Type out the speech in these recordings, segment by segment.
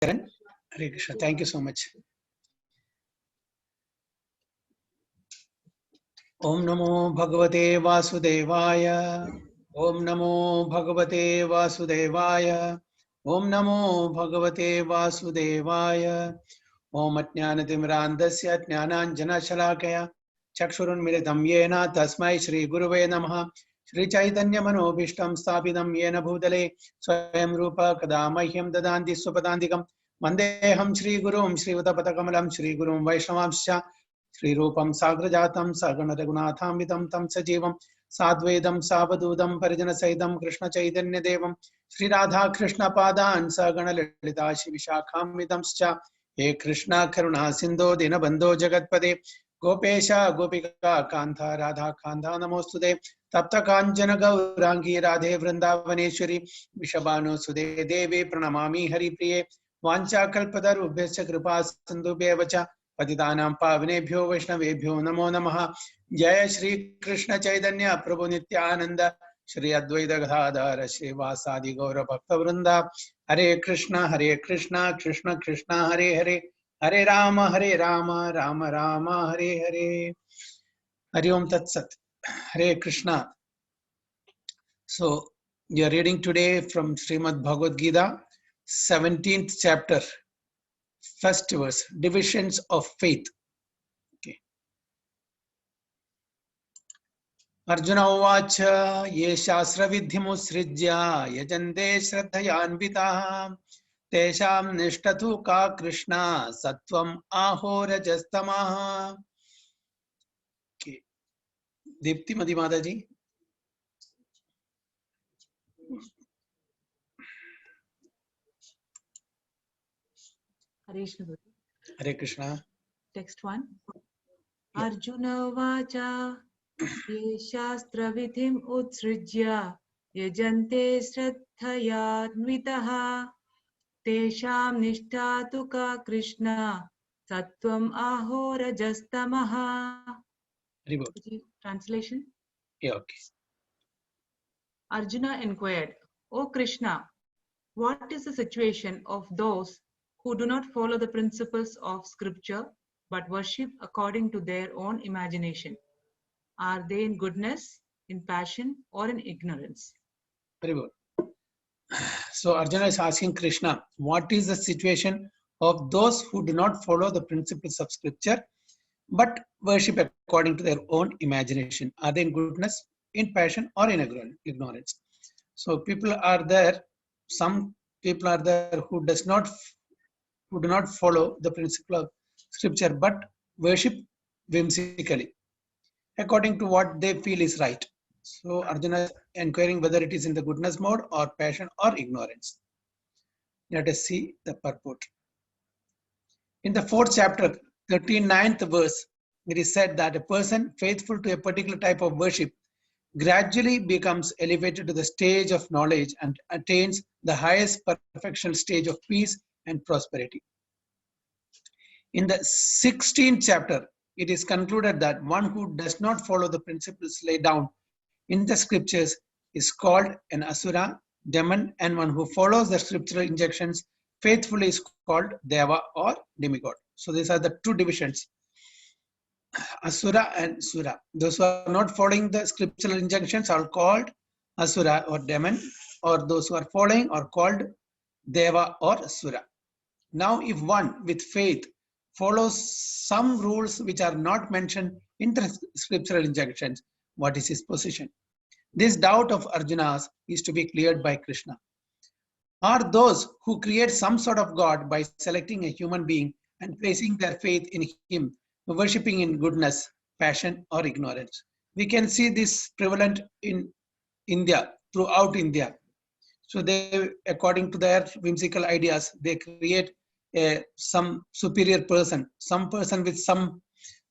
Hare Krishna. Thank you so much. Om Namo Bhagavate Vasudevaya. Om Namo Bhagavate Vasudevaya. Om Namo Bhagavate Vasudevaya. Om Ajnanatimrandasya Jnananjana Shalakaya Chakshurunmilitam Yena Tasmai Shri Guruve Namaha Shri Chaitanya Manobhishtam Sthapitam Yena Bhutale Swayam Rupa Kadamahyam Dadanti Supadandikam Vandeham Shri Gurum Shri Utapatakamelam Shri Gurum Vaishnavamscha Shri Rupam Sagrajatam Sagana Raghunathamitam Tam Sajivam Sadvedam Savadudam Parijana Saidam Krishna Chaitanya Devam Shri Radha Krishna Padan Sagana Lalita Shivishakhamidamscha He Krishna Karuna Sindho Dinabandho Jagatpade Gopesha Gopika Kantha Radha Kantha Namostude Tapta Kanjana Gaurangi Radhe Vrindavaneshwari Vishabhanu Sude Devi Pranamami Hari Priye Vancha Kalpatarubhescha Kripa Sindhubhyevacha Patitanam Pavanebhyo Vaishnavebhyo Namo Namaha Jaya Shri Krishna Chaitanya Prabhu Nityananda Shri Advaita Gadadhara Shri Vasadi Gaura Bhakta Vrinda Hare Krishna Krishna Krishna Hare Hare Hare Rama Rama Rama Hare Hare Hari Om Tat Sat Hare Krishna. So we are reading today from Srimad Bhagavad Gita 17th chapter, first verse, divisions of faith. Okay. Arjuna uvacha ye shastra vidhimusrijya yajante shraddhayanvitaha tesham nishtatu ka Krishna sattvam ahorajastamaha. Okay. Deepti Madhi Mataji. Hare Krishna. Text 1. Yeah. Arjuna vacha ye shastra vidhim utsrijya yajante shraddhayanvitaha tesham nishtatu ka Krishna sattvam ahorajastamaha. Translation? Yeah, okay. Arjuna inquired, O Krishna, what is the situation of those who do not follow the principles of scripture but worship according to their own imagination? Are they in goodness, in passion, or in ignorance? Very good. So Arjuna is asking Krishna, what is the situation of those who do not follow the principles of scripture but worship according to their own imagination? Are they in goodness, in passion, or in ignorance? So people are there, some people are there who do not follow the principle of scripture but worship whimsically according to what they feel is right. So Arjuna is inquiring whether it is in the goodness mode or passion or ignorance. Let us see the purport. In the 4th chapter, 39th verse, it is said that a person faithful to a particular type of worship gradually becomes elevated to the stage of knowledge and attains the highest perfectional stage of peace and prosperity. In the 16th chapter, it is concluded that one who does not follow the principles laid down in the scriptures is called an asura, demon, and one who follows the scriptural injunctions faithfully is called deva or demigod. So these are the two divisions, asura and sura. Those who are not following the scriptural injunctions are called asura or demon, or those who are following are called deva or sura. Now if one with faith follows some rules which are not mentioned in the scriptural injunctions, what is his position? This doubt of Arjuna's is to be cleared by Krishna. Are those who create some sort of God by selecting a human being and placing their faith in him, worshipping in goodness, passion, or ignorance? We can see this prevalent in India, throughout India. So they, according to their whimsical ideas, they create some superior person, some person with some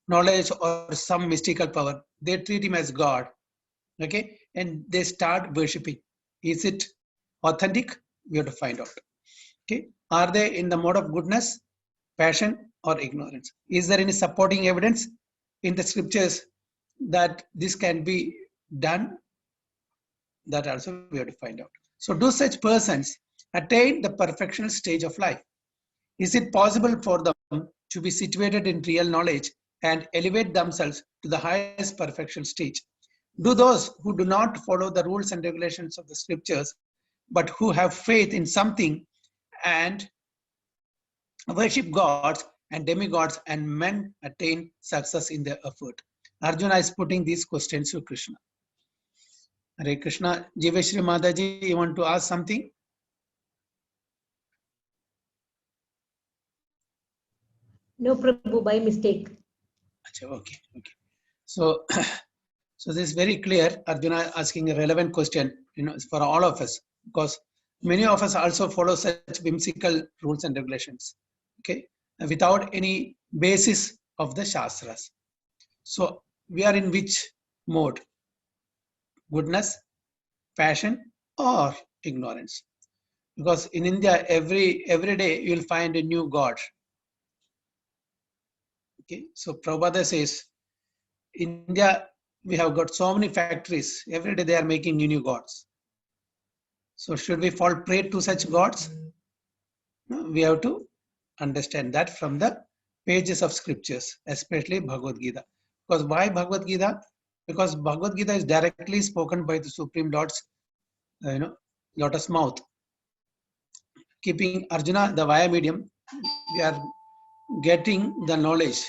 knowledge or some mystical power. They treat him as God, okay? And they start worshipping. Is it authentic? We have to find out, okay? Are they in the mode of goodness, passion, or ignorance? Is there any supporting evidence in the scriptures that this can be done? That also we have to find out. So do such persons attain the perfectional stage of life? Is it possible for them to be situated in real knowledge and elevate themselves to the highest perfection stage? Do those who do not follow the rules and regulations of the scriptures, but who have faith in something and worship gods and demigods and men attain success in their effort? Arjuna is putting these questions to Krishna. Hare Krishna. Jiveshri Mataji, you want to ask something? No, Prabhu, by mistake. Okay. So, so this is very clear. Arjuna asking a relevant question, for all of us, because many of us also follow such whimsical rules and regulations, okay, without any basis of the Shastras. So we are in which mode? Goodness, passion, or ignorance? Because in India, every day you will find a new god. Okay, so Prabhupada says, India, we have got so many factories. Every day they are making new gods. So should we fall prey to such gods? No, we have to understand that from the pages of scriptures, especially Bhagavad Gita. Because why Bhagavad Gita? Because Bhagavad Gita is directly spoken by the Supreme Lord's, lotus mouth. Keeping Arjuna the via medium, we are getting the knowledge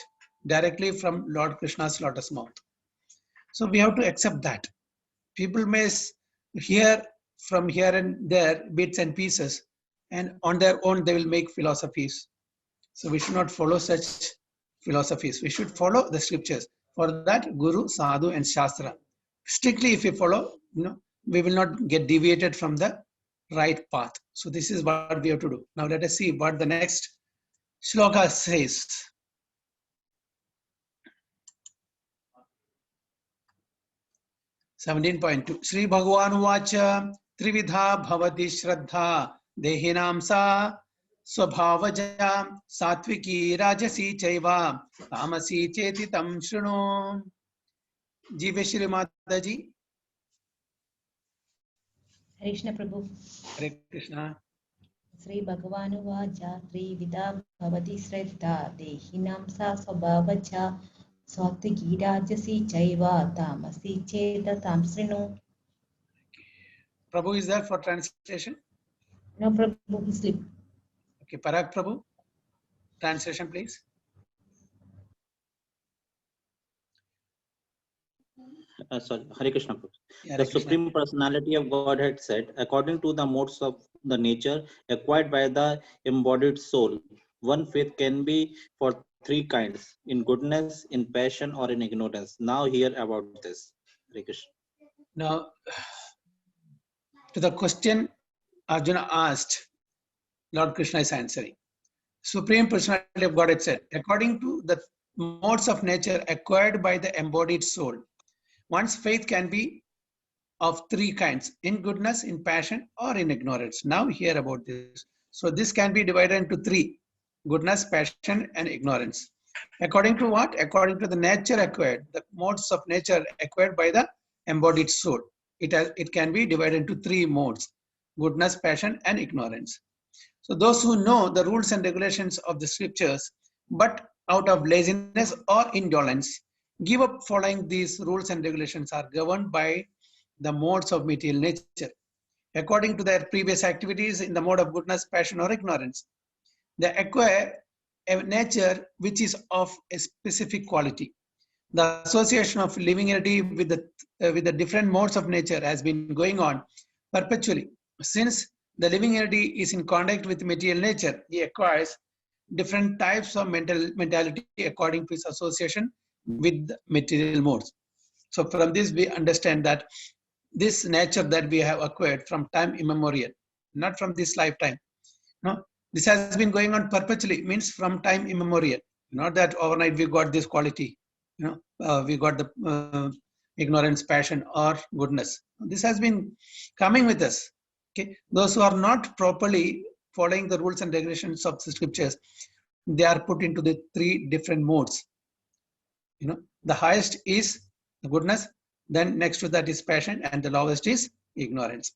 directly from Lord Krishna's lotus mouth. So we have to accept that. People may hear from here and there bits and pieces, and on their own they will make philosophies. So we should not follow such philosophies. We should follow the scriptures. For that, Guru, Sadhu, and Shastra. Strictly, if we follow, we will not get deviated from the right path. So this is what we have to do. Now let us see what the next shloka says. 17.2 Sri Bhagavan Vacha Trividha Bhavati Shraddha Dehinam Sa Swabhavaja Satviki Rajasi Chaiva Tamasi Cheti Tam Shruno. Jiveshri Mataji. Hare Krishna, Prabhu. Hare Krishna. Sri Bhagavanu Vacha Trividha Bhavati Shraddha Dehinam Sa Swabhavacha Satviki Rajasi Chaiva Tamasi Cheta Tam Srinu. Prabhu is there for translation? No, Prabhu, he sleep. Okay, Parag Prabhu, translation please. Sorry, Hare Krishna. Hare The Krishna. Supreme Personality of Godhead said, according to the modes of the nature acquired by the embodied soul, one faith can be for three kinds: in goodness, in passion, or in ignorance. Now hear about this. Hare Krishna. Now, to the question Arjuna asked, Lord Krishna is answering. Supreme Personality of Godhead said, according to the modes of nature acquired by the embodied soul, one's faith can be of three kinds: in goodness, in passion, or in ignorance. Now hear about this. So this can be divided into three: goodness, passion, and ignorance. According to what? According to the nature acquired, the modes of nature acquired by the embodied soul. It can be divided into three modes: goodness, passion, and ignorance. So those who know the rules and regulations of the scriptures, but out of laziness or indolence, give up following these rules and regulations, are governed by the modes of material nature, according to their previous activities in the mode of goodness, passion, or ignorance. They acquire a nature which is of a specific quality. The association of living entity with the different modes of nature has been going on perpetually. Since the living entity is in contact with material nature, he acquires different types of mentality according to his association with the material modes. So from this we understand that this nature that we have acquired from time immemorial, not from this lifetime. No, this has been going on perpetually, means from time immemorial. Not that overnight we got this quality, we got the ignorance, passion, or goodness. This has been coming with us. Okay, those who are not properly following the rules and regulations of the scriptures, they are put into the three different modes. The highest is the goodness, then next to that is passion, and the lowest is ignorance.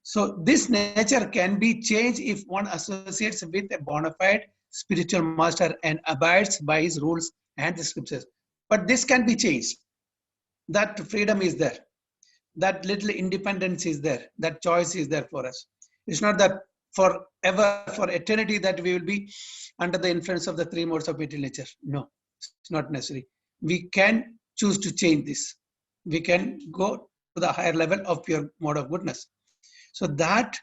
So this nature can be changed if one associates with a bona fide spiritual master and abides by his rules and the scriptures. But this can be changed. That freedom is there. That little independence is there. That choice is there for us. It's not that forever, for eternity, that we will be under the influence of the three modes of material nature. No, it's not necessary. We can choose to change this. We can go to the higher level of pure mode of goodness. So that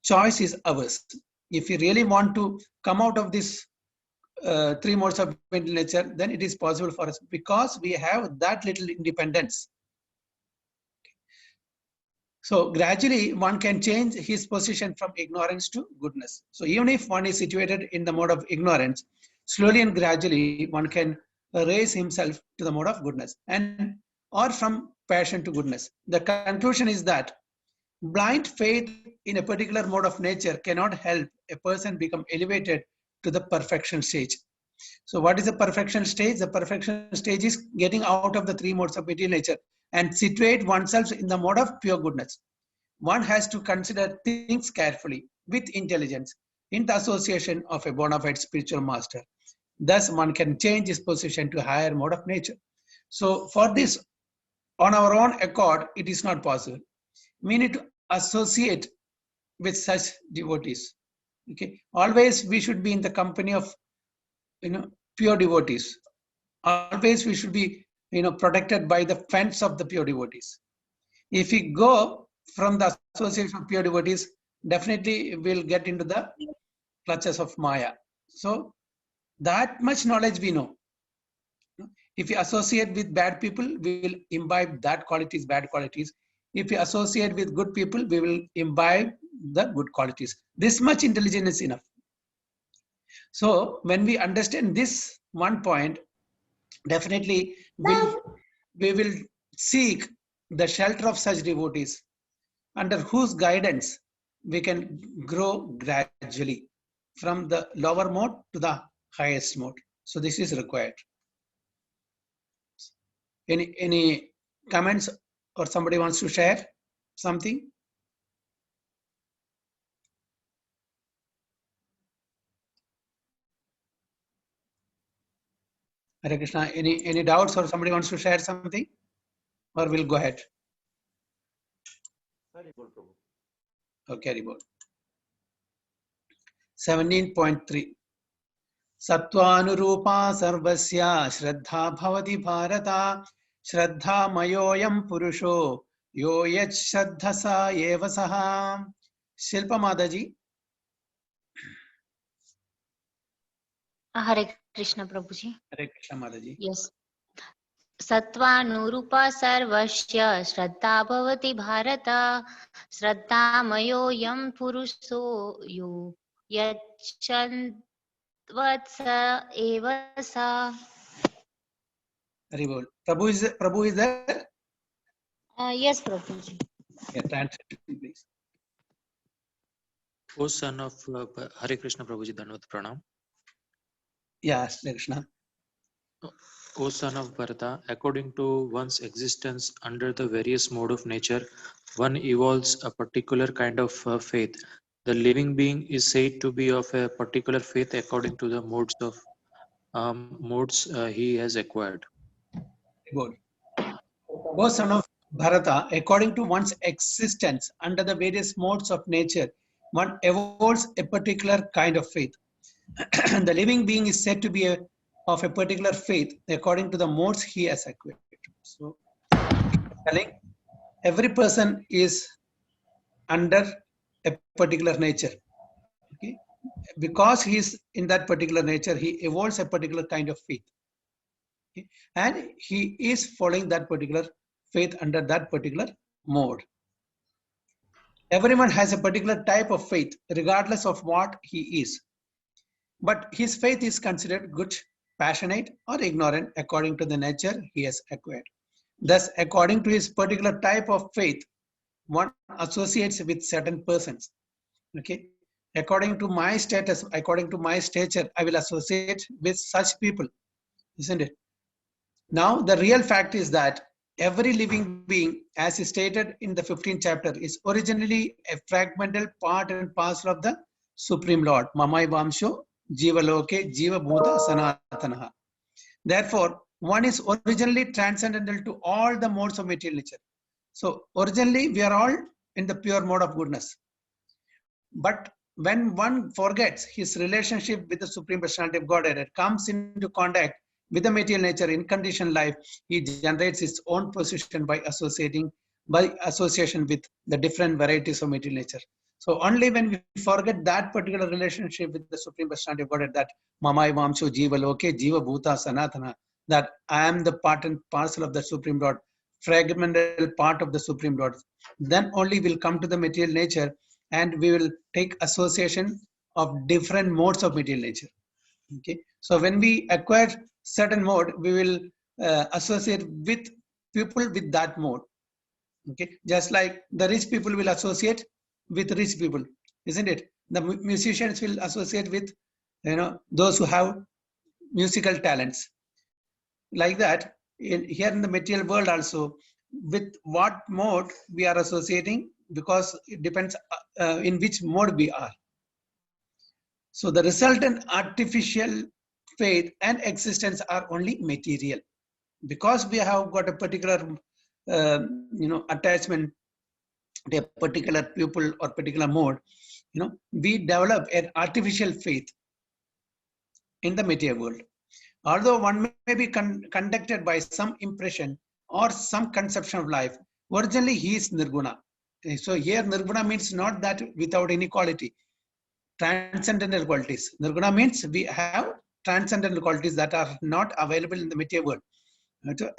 choice is ours. If we really want to come out of this three modes of mental nature, then it is possible for us because we have that little independence. So gradually one can change his position from ignorance to goodness. So even if one is situated in the mode of ignorance, slowly and gradually one can raise himself to the mode of goodness, and or from passion to goodness. The conclusion is that blind faith in a particular mode of nature cannot help a person become elevated to the perfection stage. So what is the perfection stage? The perfection stage is getting out of the three modes of material nature and situate oneself in the mode of pure goodness. One has to consider things carefully with intelligence in the association of a bona fide spiritual master. Thus, one can change his position to a higher mode of nature. So for this, on our own accord, it is not possible. We need to associate with such devotees. Okay, always we should be in the company of pure devotees. Always we should be protected by the fence of the pure devotees. If we go from the association of pure devotees, definitely we'll get into the clutches of Maya. So that much knowledge we know. If we associate with bad people, we will imbibe that qualities, bad qualities. If we associate with good people, we will imbibe the good qualities. This much intelligence is enough. So when we understand this one point, definitely we will seek the shelter of such devotees, under whose guidance we can grow gradually from the lower mode to the highest mode. So this is required. Any comments, or somebody wants to share something? Hare Krishna, any doubts, or somebody wants to share something, or we'll go ahead? Okay, Haribol. 17.3 Sattvanurupa sarvasya shraddha bhavati bharata shraddha mayoyam purusho yo yach shraddhasa eva saha. Shilpa Mataji. Hare Krishna Prabhuji. Hare Krishna Mataji. Yes. Sattvanurupa sarvasya shraddha bhavati bharata shraddha mayoyam puruso yo yachandvatsa eva sa. Haribol. Prabhu is there? Yes, Prabhuji. Yeah, translate please. O son of Hare Krishna Prabhuji, Dandavat Pranam. Yes, Hare Krishna. O son of Bharata, according to one's existence under the various mode of nature, one evolves a particular kind of faith. The living being is said to be of a particular faith according to the modes he has acquired. Good. O son of Bharata, according to one's existence under the various modes of nature, one evolves a particular kind of faith. The living being is said to be of a particular faith according to the modes he has acquired. So, telling every person is under a particular nature. Okay? Because he is in that particular nature, he evolves a particular kind of faith. Okay? And he is following that particular faith under that particular mode. Everyone has a particular type of faith, regardless of what he is. But his faith is considered good, passionate, or ignorant according to the nature he has acquired. Thus, according to his particular type of faith, one associates with certain persons. Okay, according to my status, according to my stature, I will associate with such people, isn't it? Now, the real fact is that every living being, as is stated in the 15th chapter, is originally a fragmental part and parcel of the Supreme Lord, Mamai Vamsho Jiva Loke, Jiva Bhuta Sanatana. Therefore, one is originally transcendental to all the modes of material nature. So, originally, we are all in the pure mode of goodness. But when one forgets his relationship with the Supreme Personality of Godhead and comes into contact with the material nature in conditioned life, he generates his own position by association with the different varieties of material nature. So only when we forget that particular relationship with the Supreme Personality of Godhead, that Mamai Vamsho Jiva Loke, Jiva Bhuta Sanatana, that I am the part and parcel of the Supreme Lord, fragmental part of the Supreme Lord, then only will come to the material nature and we will take association of different modes of material nature. Okay, so when we acquire certain mode, we will associate with people with that mode. Okay, just like the rich people will associate with rich people, isn't it? The musicians will associate with, those who have musical talents. Like that, here in the material world also, with what mode we are associating, because it depends in which mode we are. So the resultant artificial faith and existence are only material, because we have got a particular attachment to a particular pupil or particular mode. We develop an artificial faith in the material world. Although one may be conducted by some impression or some conception of life, originally he is nirguna. So here nirguna means not that without any quality, transcendental qualities. Nirguna means we have transcendental qualities that are not available in the material world.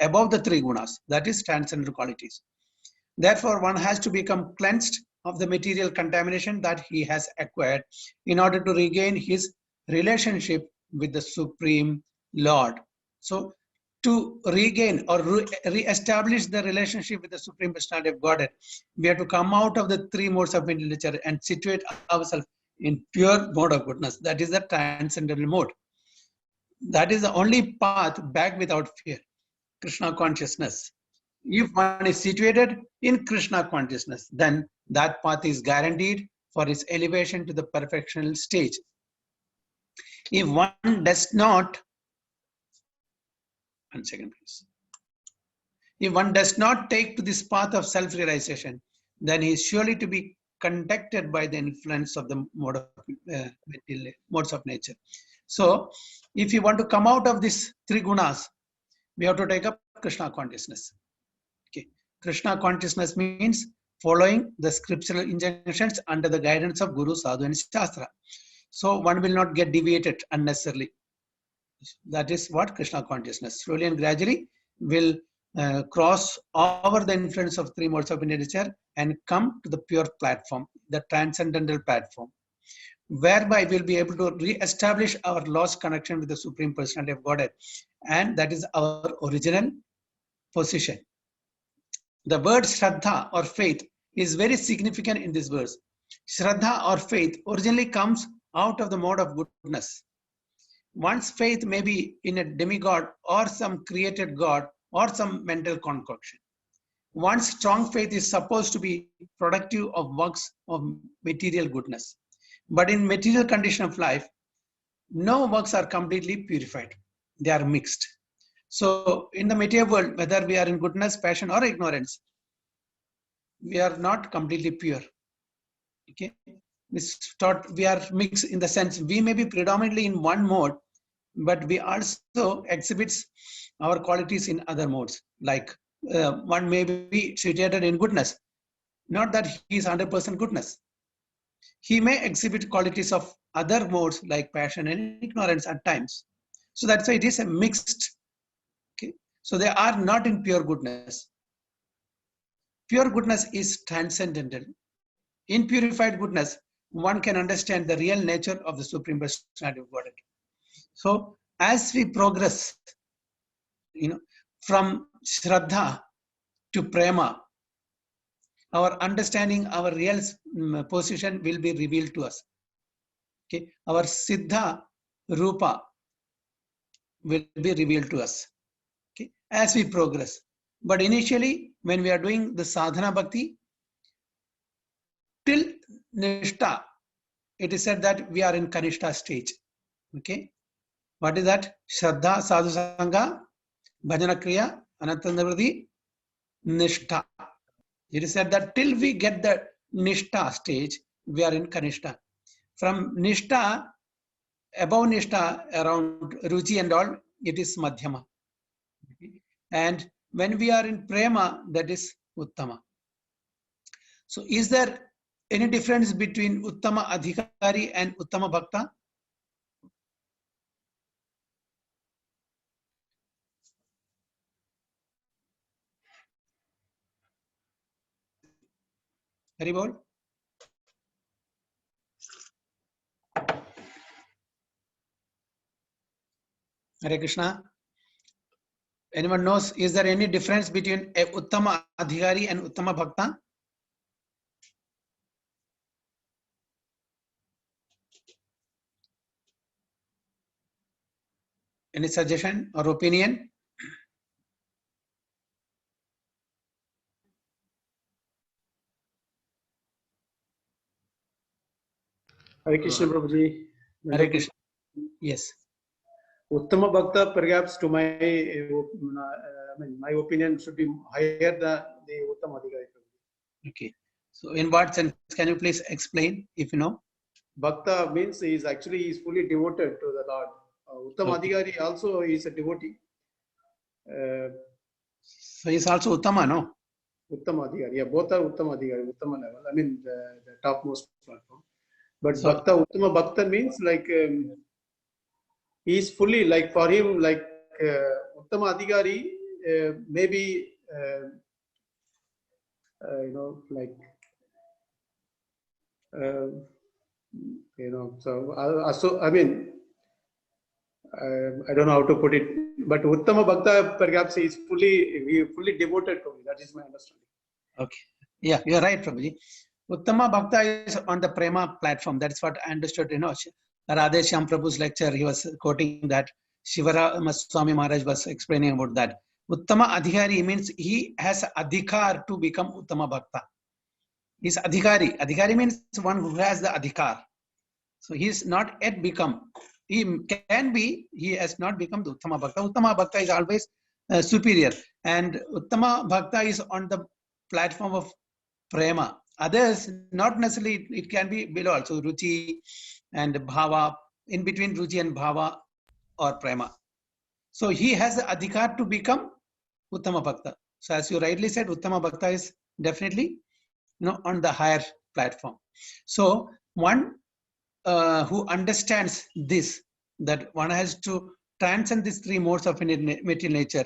Above the three gunas, that is transcendental qualities. Therefore, one has to become cleansed of the material contamination that he has acquired in order to regain his relationship with the Supreme Lord. So, to regain or re-establish the relationship with the Supreme Personality of Godhead, we have to come out of the three modes of material nature and situate ourselves in pure mode of goodness. That is the transcendental mode. That is the only path back without fear, Krishna consciousness. If one is situated in Krishna consciousness, then that path is guaranteed for his elevation to the perfectional stage. If one does not, one second please. If one does not take to this path of self-realization, then he is surely to be conducted by the influence of the modes of nature. So, if you want to come out of these three gunas, we have to take up Krishna consciousness. Okay, Krishna consciousness means following the scriptural injunctions under the guidance of Guru, Sadhu, and Shastra. So one will not get deviated unnecessarily. That is what Krishna consciousness slowly and gradually will cross over the influence of three modes of nature and come to the pure platform, the transcendental platform, whereby we'll be able to re-establish our lost connection with the Supreme Personality of Godhead, and that is our original position. The word Shraddha or faith is very significant in this verse. Shraddha or faith originally comes out of the mode of goodness. One's faith may be in a demigod or some created god or some mental concoction. One's strong faith is supposed to be productive of works of material goodness. But in material condition of life, no works are completely purified. They are mixed. So in the material world, whether we are in goodness, passion, or ignorance, we are not completely pure. Okay, we are mixed in the sense we may be predominantly in one mode, but we also exhibits our qualities in other modes. Like one may be situated in goodness, not that he is 100% goodness. He may exhibit qualities of other modes like passion and ignorance at times. So that's why it is a mixed. Okay, so they are not in pure goodness. Pure goodness is transcendental. In purified goodness, one can understand the real nature of the Supreme Personality of Godhead. So as we progress, from Shraddha to Prema, our understanding, our real position will be revealed to us. Okay, our Siddha Rupa will be revealed to us. Okay, as we progress. But initially, when we are doing the sadhana bhakti, till Nishta, it is said that we are in Kanishta stage. Okay, what is that? Shraddha, Sadhu Sangha, Bhajana Kriya, Anantanavritti, Nishtha. It is said that till we get the Nishtha stage, we are in Kanishta. From Nishtha, above Nishtha, around Ruchi and all, it is Madhyama. And when we are in Prema, that is Uttama. So is there any difference between Uttama Adhikari and Uttama Bhakta? Haribol? Hare Krishna. Anyone knows, is there any difference between a Uttama Adhikari and Uttama Bhakta? Any suggestion or opinion? Hare Krishna Prabhuji. Hare Krishna. Yes. Uttama Bhakta, perhaps to my, my opinion should be higher than the Uttama Adhikari. Okay. So in what sense? Can you please explain if you know? Bhakta means he is actually fully devoted to the Lord. Uttama Okay. Adhikari also is a devotee. So he's also Uttama, no? Uttama Adhikari, yeah, both are Uttama Adhikari, Uttama level. I mean the topmost platform. But So- Bhakta, Uttama Bhakta means like he is fully like for him like Uttama Adhikari maybe you know like you know so I mean I don't know how to put it, but Uttama Bhakta perhaps is fully devoted to me. That is my understanding. Okay. Yeah, you're right, Prabhuji. Uttama Bhakta is on the Prema platform. That's what I understood. You know, Radhe Shyam Prabhu's lecture, he was quoting that. Shivara Swami Maharaj was explaining about that. Uttama Adhikari means he has adhikar to become Uttama Bhakta. He's adhikari. Adhikari means one who has the adhikar. So he's not yet become. He can be, he has not become the Uttama Bhakta. Uttama Bhakta is always superior. And Uttama Bhakta is on the platform of Prema. Others, not necessarily, it can be below also, Ruchi and Bhava, in between Ruchi and Bhava or Prema. So he has the adhikar to become Uttama Bhakta. So as you rightly said, Uttama Bhakta is definitely, on the higher platform. So one who understands this, that one has to transcend these three modes of material nature,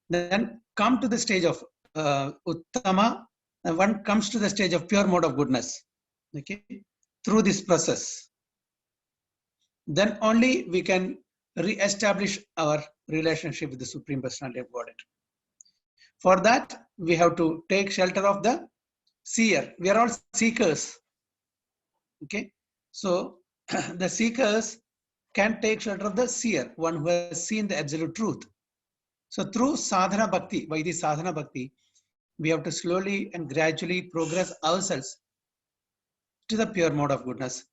then come to the stage of Uttama, and one comes to the stage of pure mode of goodness, okay, through this process. Then only we can re-establish our relationship with the Supreme Personality of Godhead. For that, we have to take shelter of the seer. We are all seekers, okay? So the seekers can take shelter of the seer, one who has seen the absolute truth. So through sadhana bhakti, by the sadhana bhakti, we have to slowly and gradually progress ourselves to the pure mode of goodness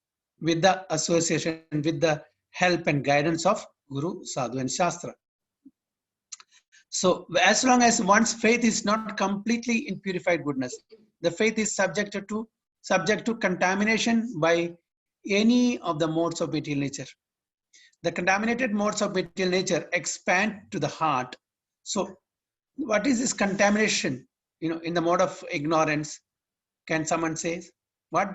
with the association, with the help and guidance of Guru, Sadhu and Shastra. So as long as one's faith is not completely in purified goodness, the faith is subject to contamination by any of the modes of material nature. The contaminated modes of material nature expand to the heart. So what is this contamination? In the mode of ignorance, can someone say what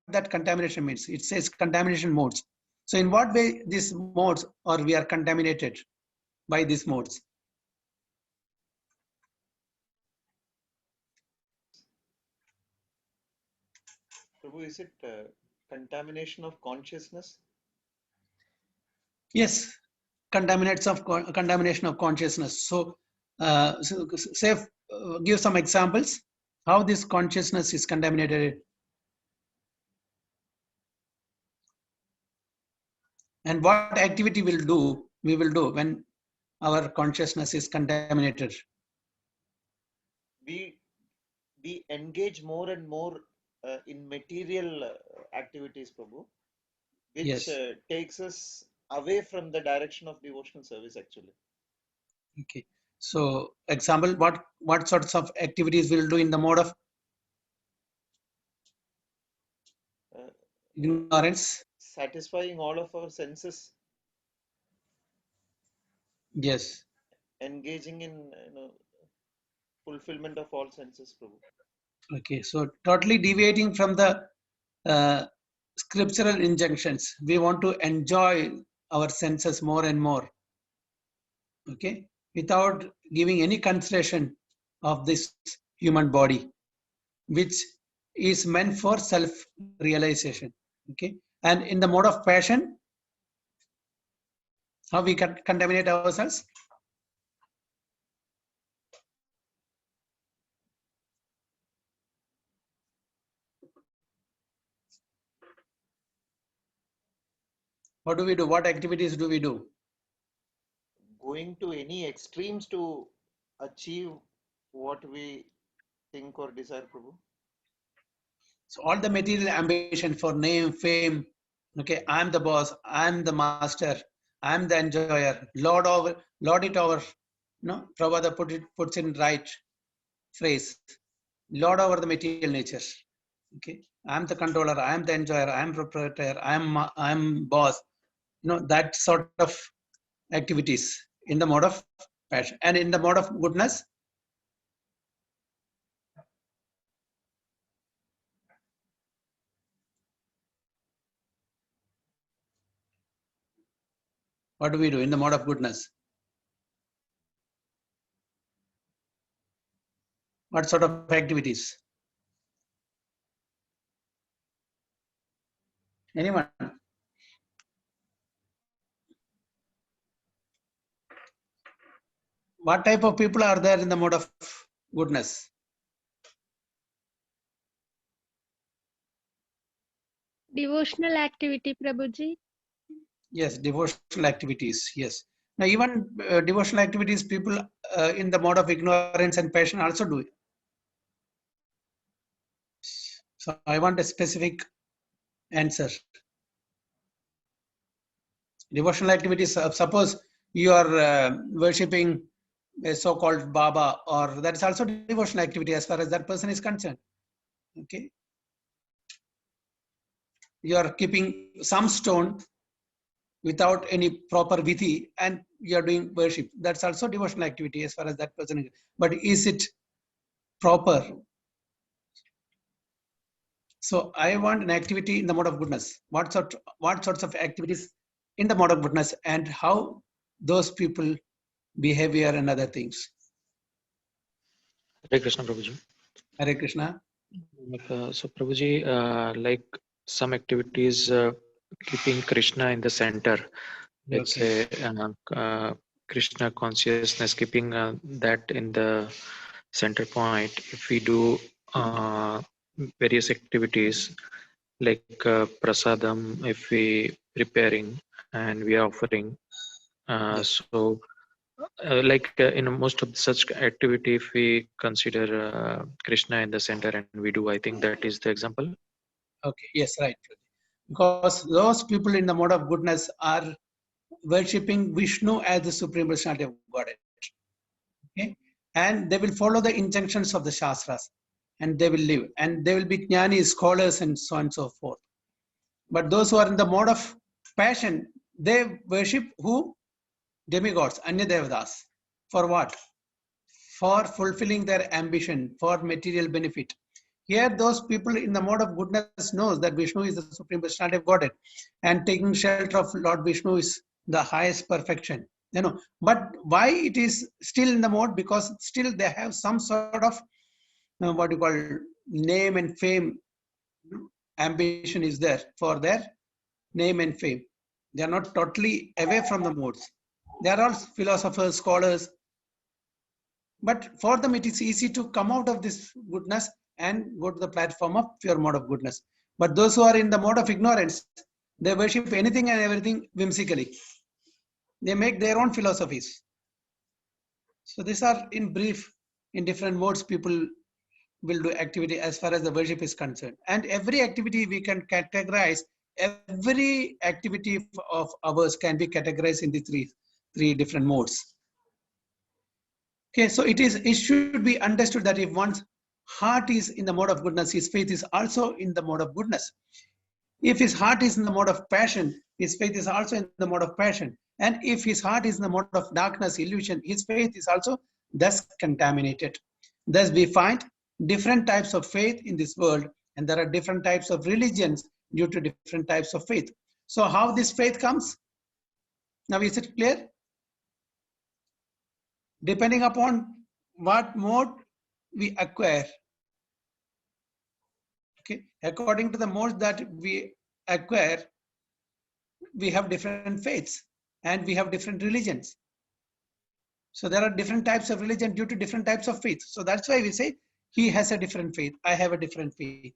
that contamination means? It says contamination modes. So in what way these modes, or we are contaminated by these modes? Prabhu, is it contamination of consciousness? Yes, contamination of consciousness. So, say, give some examples how this consciousness is contaminated, and what activity we will do when our consciousness is contaminated. We engage more and more in material activities, Prabhu, which Yes. takes us away from the direction of devotional service actually. Okay. So, example, what sorts of activities we'll do in the mode of Uh, ignorance? satisfying all of our senses, Yes. engaging in fulfillment of all senses, Prabhu. Okay. So, totally deviating from the scriptural injunctions. We want to enjoy our senses more and more. Okay. Without giving any consideration of this human body, which is meant for self-realization. Okay. And in the mode of passion, how we can contaminate ourselves? What do we do? What activities do we do? Going to any extremes to achieve what we think or desire, Prabhu. So all the material ambition for name, fame, okay, I'm the boss, I'm the master, I'm the enjoyer, lord it over, no, Prabhupada puts in right phrase, lord over the material nature. Okay, I'm the controller, I'm the enjoyer, I'm proprietor, I'm boss. That sort of activities in the mode of passion. And in the mode of goodness, what do we do in the mode of goodness? What sort of activities? Anyone? What type of people are there in the mode of goodness? Devotional activity, Prabhuji. Yes, devotional activities. Yes. Now, even devotional activities, people in the mode of ignorance and passion also do. So, I want a specific answer. Devotional activities. Suppose you are worshipping a so-called Baba, or that is also devotional activity as far as that person is concerned. Okay. You are keeping some stone without any proper vidhi and you are doing worship. That's also devotional activity as far as that person is. But is it proper? So I want an activity in the mode of goodness. What sorts of activities in the mode of goodness and how those people behavior and other things. Hare Krishna, Prabhuji. Hare Krishna. So Prabhuji, like some activities keeping Krishna in the center. Let's say Krishna consciousness, keeping that in the center point. If we do various activities like prasadam, if we preparing and we are offering, so in most of such activity, if we consider Krishna in the center and we do, I think that is the example. Okay, yes, right. Because those people in the mode of goodness are worshipping Vishnu as the supreme personality of Godhead. Okay, and they will follow the injunctions of the Shastras, and they will live, and they will be jnani scholars and so on and so forth. But those who are in the mode of passion, they worship who? Demigods, Anya Devadas. For what? For fulfilling their ambition, for material benefit. Here, those people in the mode of goodness knows that Vishnu is the supreme personality of Godhead, and taking shelter of Lord Vishnu is the highest perfection. But why it is still in the mode? Because still they have some sort of what you call name and fame ambition is there for their name and fame. They are not totally away from the modes. They are all philosophers, scholars. But for them, it is easy to come out of this goodness and go to the platform of pure mode of goodness. But those who are in the mode of ignorance, they worship anything and everything whimsically. They make their own philosophies. So these are in brief, in different modes, people will do activity as far as the worship is concerned. And every activity we can categorize every activity of ours can be categorized in the three different modes. Okay, so it should be understood that if one's heart is in the mode of goodness, his faith is also in the mode of goodness. If his heart is in the mode of passion, his faith is also in the mode of passion. And if his heart is in the mode of darkness, illusion, his faith is also thus contaminated. Thus we find different types of faith in this world, and there are different types of religions due to different types of faith. So how this faith comes? Now is it clear? Depending upon what mode we acquire. Okay, according to the modes that we acquire, we have different faiths and we have different religions. So there are different types of religion due to different types of faith. So that's why we say he has a different faith, I have a different faith.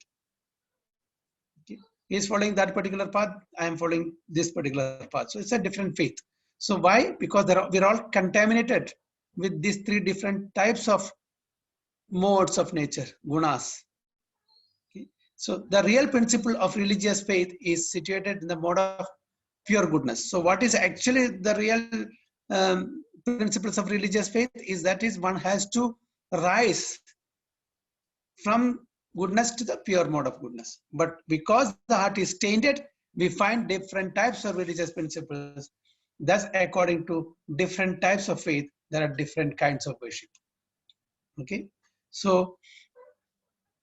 Okay. He is following that particular path, I am following this particular path. So it's a different faith. So why? Because we're all contaminated with these three different types of modes of nature, gunas. Okay. So the real principle of religious faith is situated in the mode of pure goodness. So what is actually the real principles of religious faith is that is one has to rise from goodness to the pure mode of goodness. But because the heart is tainted, we find different types of religious principles. Thus, according to different types of faith, there are different kinds of worship. Okay, so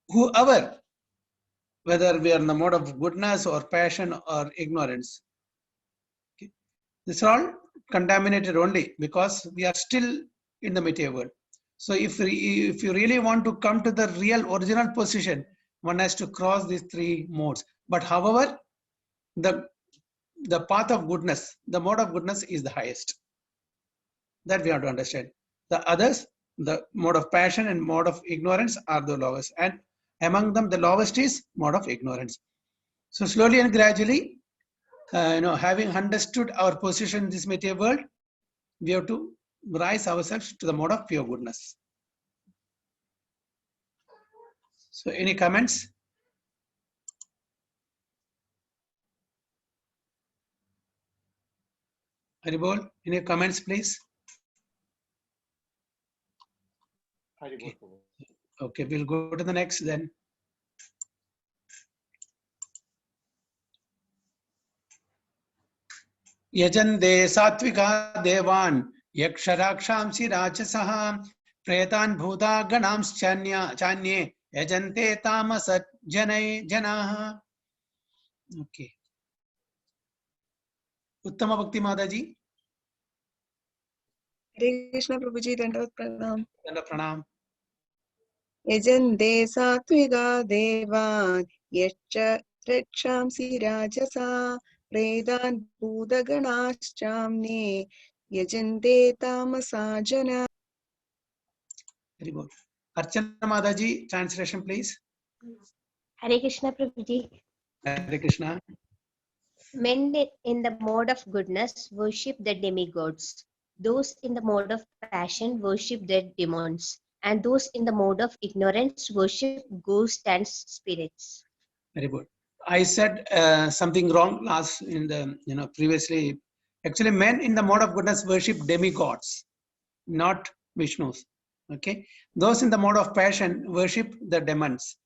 whoever, whether we are in the mode of goodness or passion or ignorance, okay, these are all contaminated only because we are still in the material world. So if you really want to come to the real original position, one has to cross these three modes. But however, the path of goodness, the mode of goodness is the highest. That we have to understand. The others, the mode of passion and mode of ignorance are the lowest. And among them, the lowest is mode of ignorance. So slowly and gradually, having understood our position in this material world, we have to rise ourselves to the mode of pure goodness. So any comments? Haribol, any comments, please? Okay. Okay, we'll go to the next then. Yajande satvika devan yaksharakshamsi rajasaha pretan bhuta ganams chanye yajante tamasat janaha. Okay. Uttama Bhakti Mataji. Hare Krishna Prabhuji, Dandavat Pranam. Dandavat Pranam. Yajante satviga devan yascha rakshamsi rajasa predan bhudaganaschamne yajante tamasa jana. Very good. Archana Mataji, translation please. Hare Krishna Prabhuji. Hare Krishna. Men in the mode of goodness worship the demigods. Those in the mode of passion worship the demons. And those in the mode of ignorance worship ghosts and spirits. Very good. I said something wrong last in the previously. Actually, men in the mode of goodness worship demigods, not Vishnus. Okay. Those in the mode of passion worship the demons,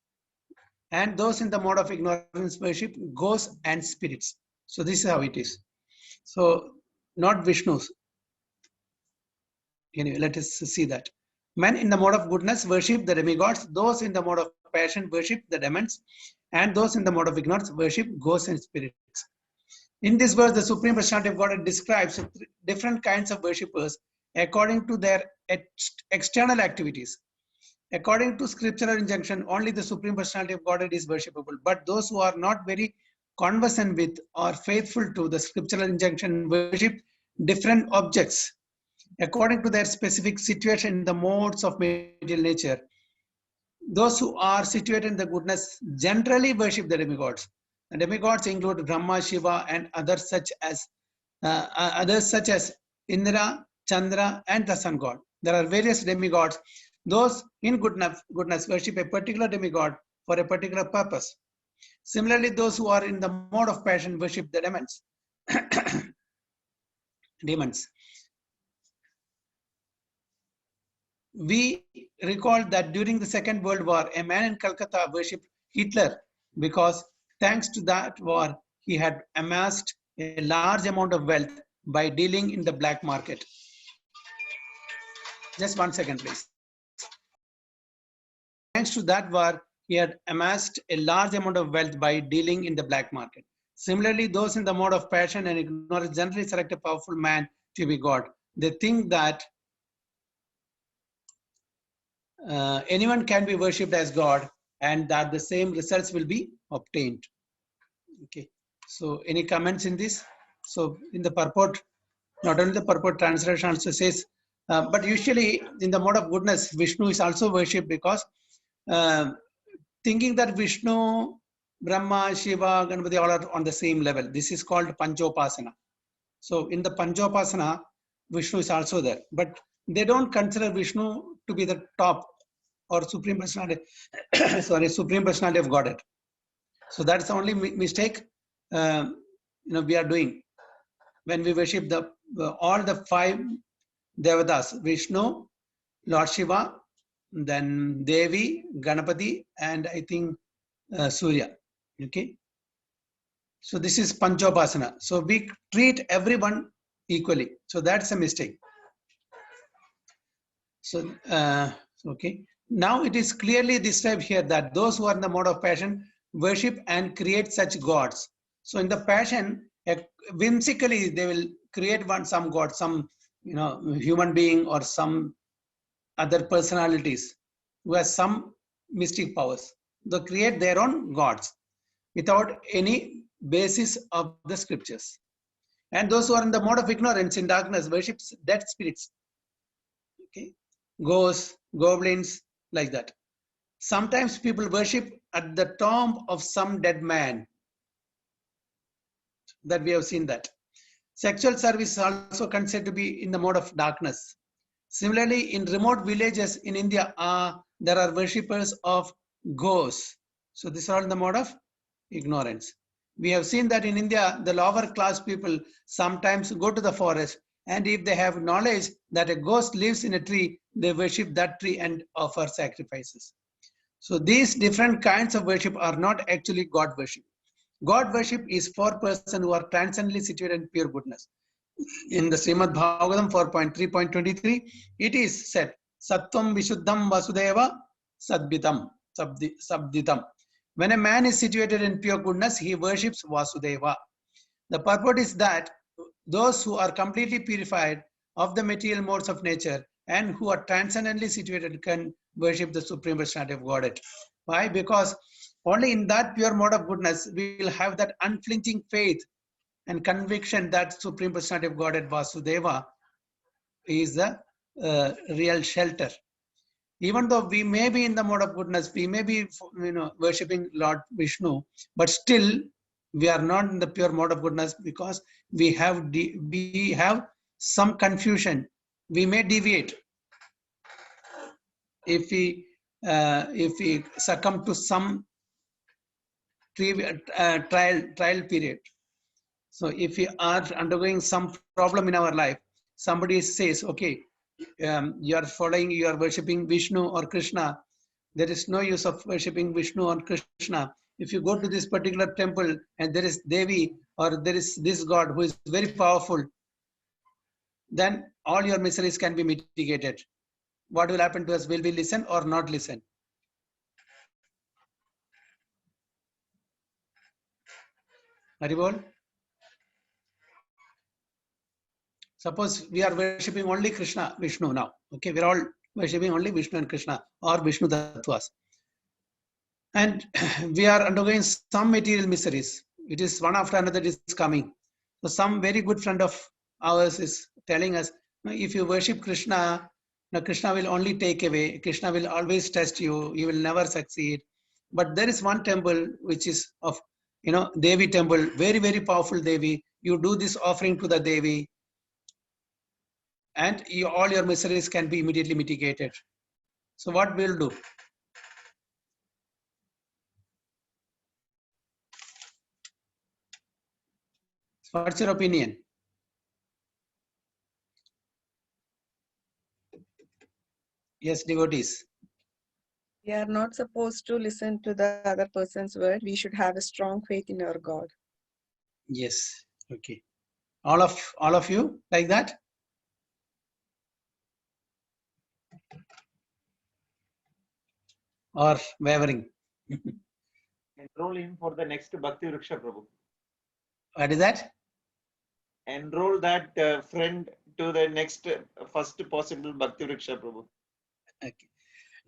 and those in the mode of ignorance worship ghosts and spirits. So this is how it is. So not Vishnus. Anyway, let us see that. Men in the mode of goodness worship the demigods. Those in the mode of passion worship the demons, and those in the mode of ignorance worship ghosts and spirits. In this verse, the Supreme Personality of Godhead describes different kinds of worshippers according to their external activities. According to scriptural injunction, only the Supreme Personality of Godhead is worshipable. But those who are not very conversant with or faithful to the scriptural injunction worship different objects according to their specific situation in the modes of material nature. Those who are situated in the goodness generally worship the demigods. The demigods include Brahma, Shiva, and others such as Indra, Chandra, and the sun god. There are various demigods. Those in goodness worship a particular demigod for a particular purpose. Similarly, those who are in the mode of passion worship the demons. Demons. We recall that during the Second World War, a man in Calcutta worshipped Hitler because thanks to that war, he had amassed a large amount of wealth by dealing in the black market. Just 1 second, please. Thanks to that war, he had amassed a large amount of wealth by dealing in the black market. Similarly, those in the mode of passion and ignorance generally select a powerful man to be God. They think that anyone can be worshipped as God and that the same results will be obtained. Okay. So any comments in this? So in the purport, not only the purport, translation also says, but usually in the mode of goodness, Vishnu is also worshipped because thinking that Vishnu, Brahma, Shiva, Ganpati all are on the same level. This is called Panchopasana. So in the Panchopasana, Vishnu is also there, but they don't consider Vishnu to be the top or supreme personality, supreme personality of Godhead. So that's the only mistake we are doing when we worship all the 5 Devatas: Vishnu, Lord Shiva, then Devi, Ganapati, and I think Surya. Okay. So this is Panchopasana. So we treat everyone equally. So that's a mistake. So okay. Now it is clearly described here that those who are in the mode of passion worship and create such gods. So in the passion, whimsically they will create some god, some human being or some other personalities who has some mystic powers. They create their own gods without any basis of the scriptures. And those who are in the mode of ignorance, in darkness, worship dead spirits. Okay, ghosts, goblins, like that. Sometimes people worship at the tomb of some dead man. That we have seen that. Sexual service is also considered to be in the mode of darkness. Similarly, in remote villages in India, there are worshippers of ghosts. So this is all in the mode of ignorance. We have seen that in India, the lower class people sometimes go to the forest, and if they have knowledge that a ghost lives in a tree, they worship that tree and offer sacrifices. So these different kinds of worship are not actually God worship. God worship is for persons who are transcendently situated in pure goodness. In the Srimad Bhagavatam 4.3.23, it is said, Sattvam Vishuddham Vasudeva Sadbitam, Sabditam. When a man is situated in pure goodness, he worships Vasudeva. The purport is that those who are completely purified of the material modes of nature and who are transcendently situated can worship the Supreme Personality of Godhead. Why? Because only in that pure mode of goodness we will have that unflinching faith and conviction that Supreme Personality of Godhead Vasudeva is the real shelter. Even though we may be in the mode of goodness, we may be worshipping Lord Vishnu, but still we are not in the pure mode of goodness because we have some confusion. We may deviate if we succumb to some trial period. So if we are undergoing some problem in our life, somebody says, okay, you are worshipping Vishnu or Krishna. There is no use of worshipping Vishnu or Krishna. If you go to this particular temple and there is Devi or there is this God who is very powerful, then all your miseries can be mitigated. What will happen to us? Will we listen or not listen? Haribol? Suppose we are worshipping only Krishna, Vishnu now. Okay, we're all worshipping only Vishnu and Krishna or Vishnu Tattvas. And we are undergoing some material miseries. It is one after another is coming. So some very good friend of ours is telling us, if you worship Krishna, Krishna will only take away. Krishna will always test you. You will never succeed. But there is one temple which is of, Devi temple, very, very powerful Devi. You do this offering to the Devi, and all your miseries can be immediately mitigated. So what we'll do? What's your opinion? Yes, devotees. We are not supposed to listen to the other person's word. We should have a strong faith in our God. Yes. Okay. All of you like that? Or wavering? Enroll him for the next Bhakti Vriksha, Prabhu. What is that? Enroll that friend to the next first possible Bhakti Vriksha, Prabhu. Okay.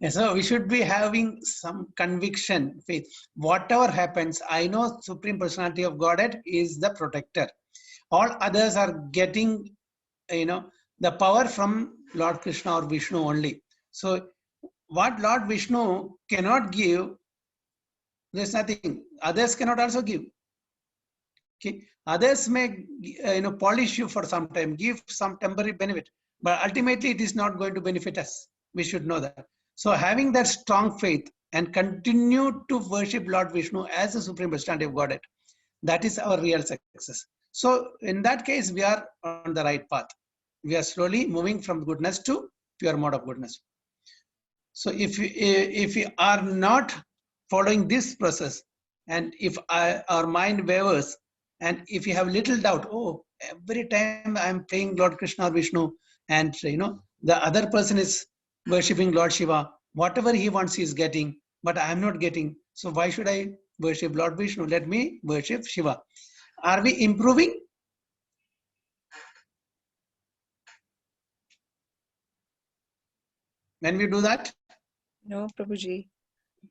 Yeah, so we should be having some conviction, faith. Whatever happens, I know Supreme Personality of Godhead is the protector. All others are getting, the power from Lord Krishna or Vishnu only. So what Lord Vishnu cannot give, there's nothing. Others cannot also give. Okay, others may polish you for some time, give some temporary benefit, but ultimately it is not going to benefit us. We should know that. So having that strong faith and continue to worship Lord Vishnu as the Supreme Personality of Godhead, that is our real success. So in that case, we are on the right path. We are slowly moving from goodness to pure mode of goodness. So if we are not following this process, and if our mind wavers, and if you have little doubt, oh, every time I'm praying Lord Krishna or Vishnu, and the other person is worshipping Lord Shiva, whatever he wants he is getting, but I am not getting. So why should I worship Lord Vishnu? Let me worship Shiva. Are we improving? When we do that? No, Prabhuji.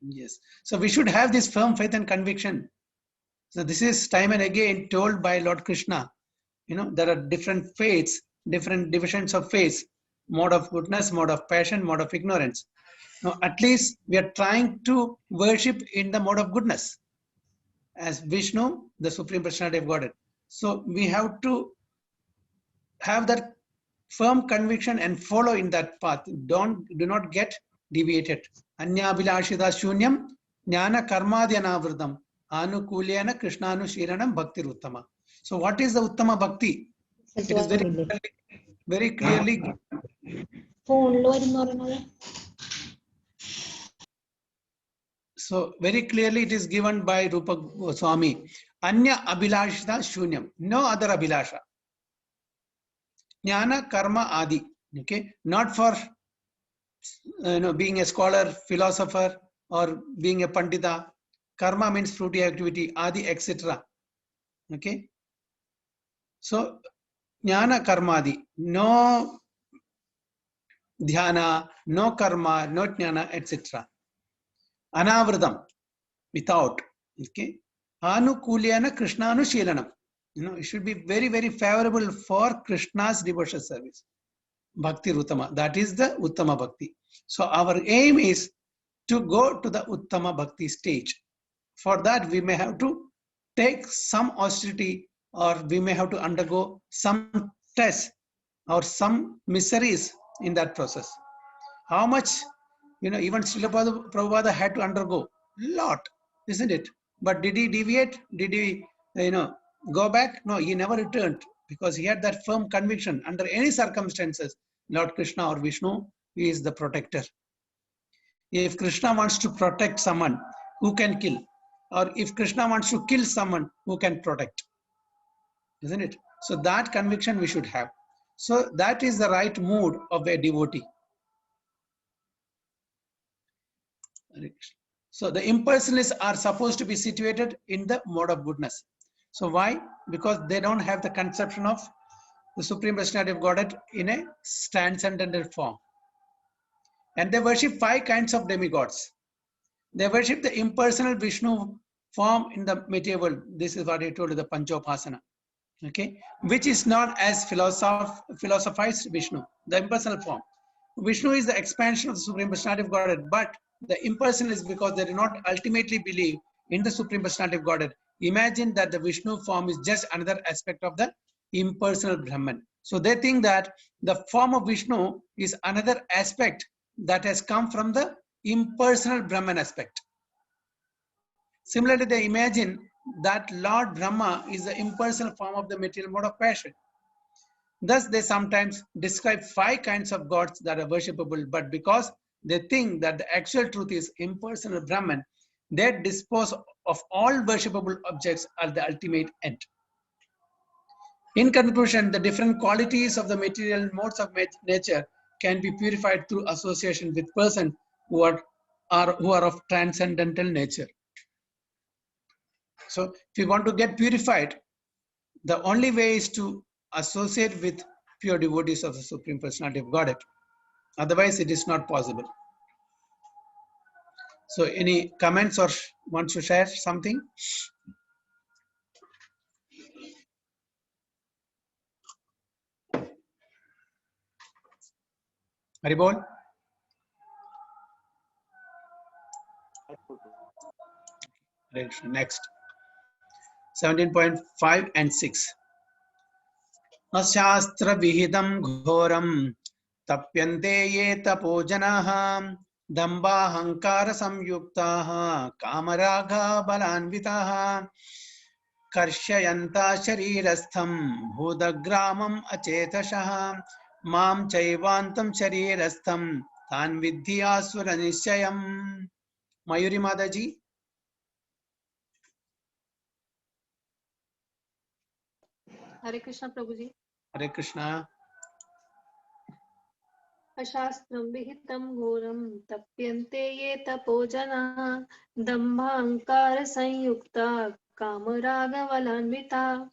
Yes. So we should have this firm faith and conviction. So this is time and again told by Lord Krishna. There are different faiths, different divisions of faith, mode of goodness, mode of passion, mode of ignorance. Now, at least we are trying to worship in the mode of goodness as Vishnu, the Supreme Personality of Godhead. So we have to have that firm conviction and follow in that path. Do not get deviated. Anya Abhilashida Shunyam Jnana Karmadhyanavritam Anukulyana Krishnanu Shiranam Bhakti Uttama. So what is the Uttama Bhakti? It is very clearly So very clearly it is given by Rupa Goswami. Anya Abhilashita Shunyam. No other Abhilasha. Jnana Karma Adi. Okay. Not for being a scholar, philosopher, or being a Pandita. Karma means fruity activity, Adi, etc. Okay. So Jnana Karmadi. No dhyana, no karma, no jnana, etc. Anavritam, without. Okay. Anukulyana Krishnanu Shilanam. It should be very, very favorable for Krishna's devotional service. Bhakti Uttama. That is the Uttama Bhakti. So our aim is to go to the Uttama Bhakti stage. For that, we may have to take some austerity, or we may have to undergo some tests or some miseries in that process. How much, even Srila Prabhupada had to undergo? Lot, isn't it? But did he deviate? Did he, go back? No, he never returned, because he had that firm conviction. Under any circumstances, Lord Krishna or Vishnu, he is the protector. If Krishna wants to protect someone, who can kill? Or if Krishna wants to kill someone, who can protect? Isn't it? So that conviction we should have. So that is the right mood of a devotee. So the impersonalists are supposed to be situated in the mode of goodness. So why? Because they don't have the conception of the Supreme Personality of Godhead in a transcendental form. And they worship 5 kinds of demigods. They worship the impersonal Vishnu form in the material world. This is what I told you, the Panchopasana. Okay, which is not as philosophized Vishnu, the impersonal form. Vishnu is the expansion of the Supreme Personality of Godhead, but the impersonal is because they do not ultimately believe in the Supreme Personality of Godhead. Imagine that the Vishnu form is just another aspect of the impersonal Brahman. So they think that the form of Vishnu is another aspect that has come from the impersonal Brahman aspect. Similarly, they imagine that Lord Brahma is the impersonal form of the material mode of passion. Thus, they sometimes describe 5 kinds of gods that are worshipable, but because they think that the actual truth is impersonal Brahman, they dispose of all worshipable objects at the ultimate end. In conclusion, the different qualities of the material modes of nature can be purified through association with persons who are of transcendental nature. So, if you want to get purified, the only way is to associate with pure devotees of the Supreme Personality of Godhead. Otherwise, it is not possible. So, any comments or wants to share something? Haribol? Next. 17.5 and 6. Ashastra vihidam ghoram tapyante ye tapojanaha dambhahankara samyuktaha kamaraga balanvitaha karshayanta sharirastham bhudagramam achetashah mam chaivantam sharirastham tan vidhi asura nishayam. Mayuri Mataji. Hare Krishna Prabhuji. Hare Krishna. Ashastram vihitam ghoram tapyante ye tapojana dambhankara sanyukta kamaraga valanvita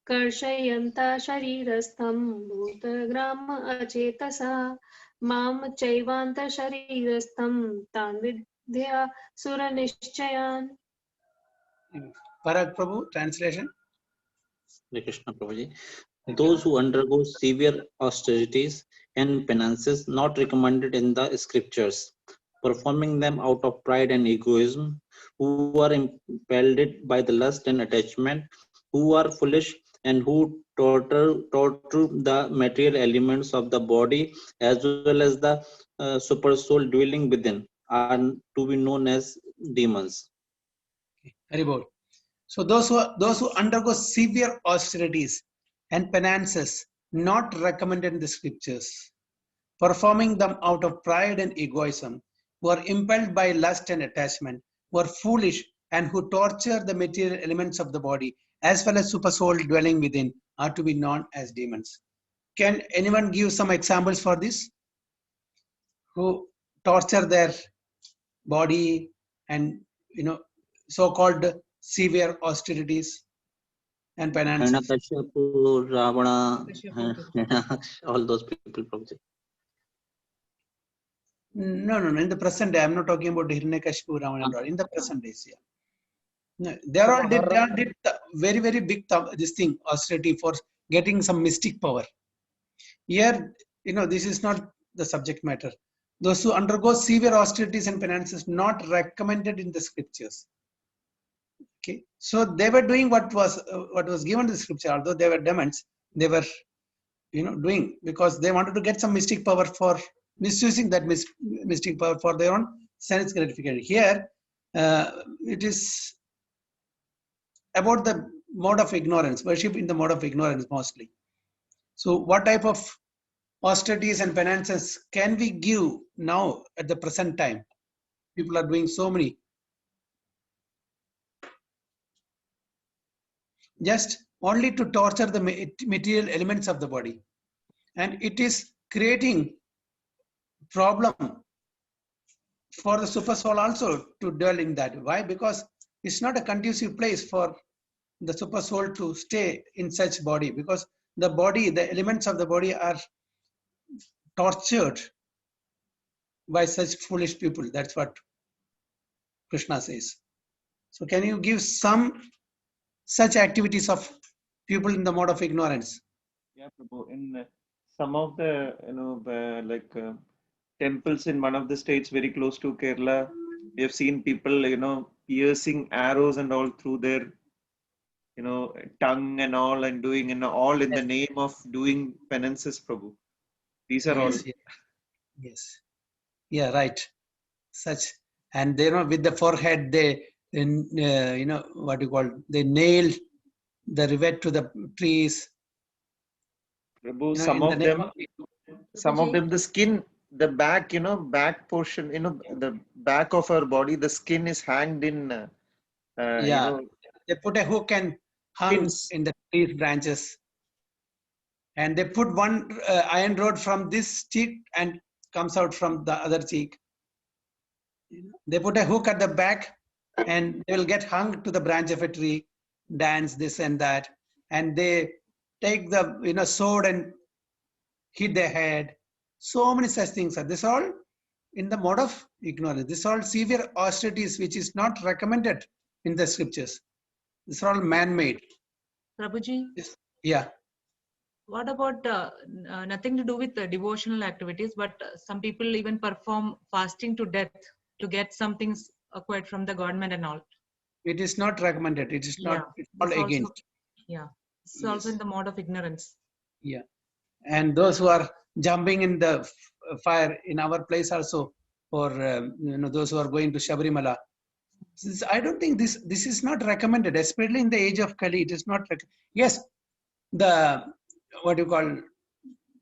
karshayanta sharirastham bhutagrama achetasa mam chaivanta sharirastham tan vidya sura nishchayan. Parag Prabhu, translation. Hare Krishna Prabhuji. Those who undergo severe austerities and penances not recommended in the scriptures, performing them out of pride and egoism, who are impelled by the lust and attachment, who are foolish and who torture the material elements of the body as well as the super soul dwelling within, are to be known as demons. Haribol. So those who undergo severe austerities and penances not recommended in the scriptures, performing them out of pride and egoism, who are impelled by lust and attachment, who are foolish and who torture the material elements of the body as well as super soul dwelling within, are to be known as demons. Can anyone give some examples for this? Who torture their body and so-called severe austerities and penances? Hiranyakashipu, Ravana, all those people probably. No. In the present day, I'm not talking about Hiranyakashipu, Ravana. In the present days, yeah. No, they all did very, very big this thing, austerity for getting some mystic power. Here, this is not the subject matter. Those who undergo severe austerities and penances not recommended in the scriptures. Okay, so they were doing what was given to the scripture. Although they were demons, they were doing because they wanted to get some mystic power for misusing that mystic power for their own sense gratification. Here, it is about the mode of ignorance, worship in the mode of ignorance mostly. So, what type of austerities and penances can we give now at the present time? People are doing so many. Just only to torture the material elements of the body. And it is creating problem for the super soul also to dwell in that. Why? Because it's not a conducive place for the super soul to stay in such body, because the body, the elements of the body are tortured by such foolish people. That's what Krishna says. So can you give some such activities of people in the mode of ignorance? Yeah, Prabhu. In some of the temples in one of the states very close to Kerala, we have seen people piercing arrows and all through their tongue and all, and doing all in the name of doing penances, Prabhu. These are all. Yes. Yeah, right. Such, and with the forehead they then you know what you call, they nailed the rivet to the trees. Prabhu, You know, some in the of name them, of the skin, the back, back portion, the back of our body, the skin is hanged in, yeah, they put a hook and hung pins. in the tree branches, and they put one iron rod from this cheek and comes out from the other cheek. They put a hook at the back, and they will get hung to the branch of a tree, dance this and that, and they take the sword and hit their head. So many such things are. This all in the mode of ignorance. This all severe austerities which is not recommended in the scriptures. This are all man-made. Prabhuji, Yeah. what about nothing to do with devotional activities, but some people even perform fasting to death to get some things acquired from the government and all. It is not recommended. It is not. Yeah, It's all this also, against. yeah, it's also in the mode of ignorance. Yeah. And those who are jumping in the fire in our place also, or those who are going to Shabarimala. I don't think this is not recommended, especially in the age of Kali. It is not. Yes, the what you call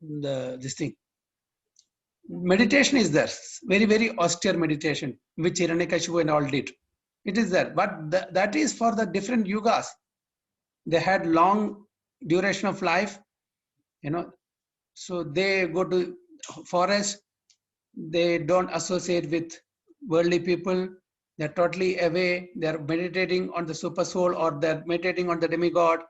this thing. Meditation is there, very very austere meditation, which Hiranyakashipu and all did. It is there, but that is for the different yugas. They had long duration of life, so they go to forest. They don't associate with worldly people. They're totally away. They're meditating on the super soul, or they're meditating on the demigod.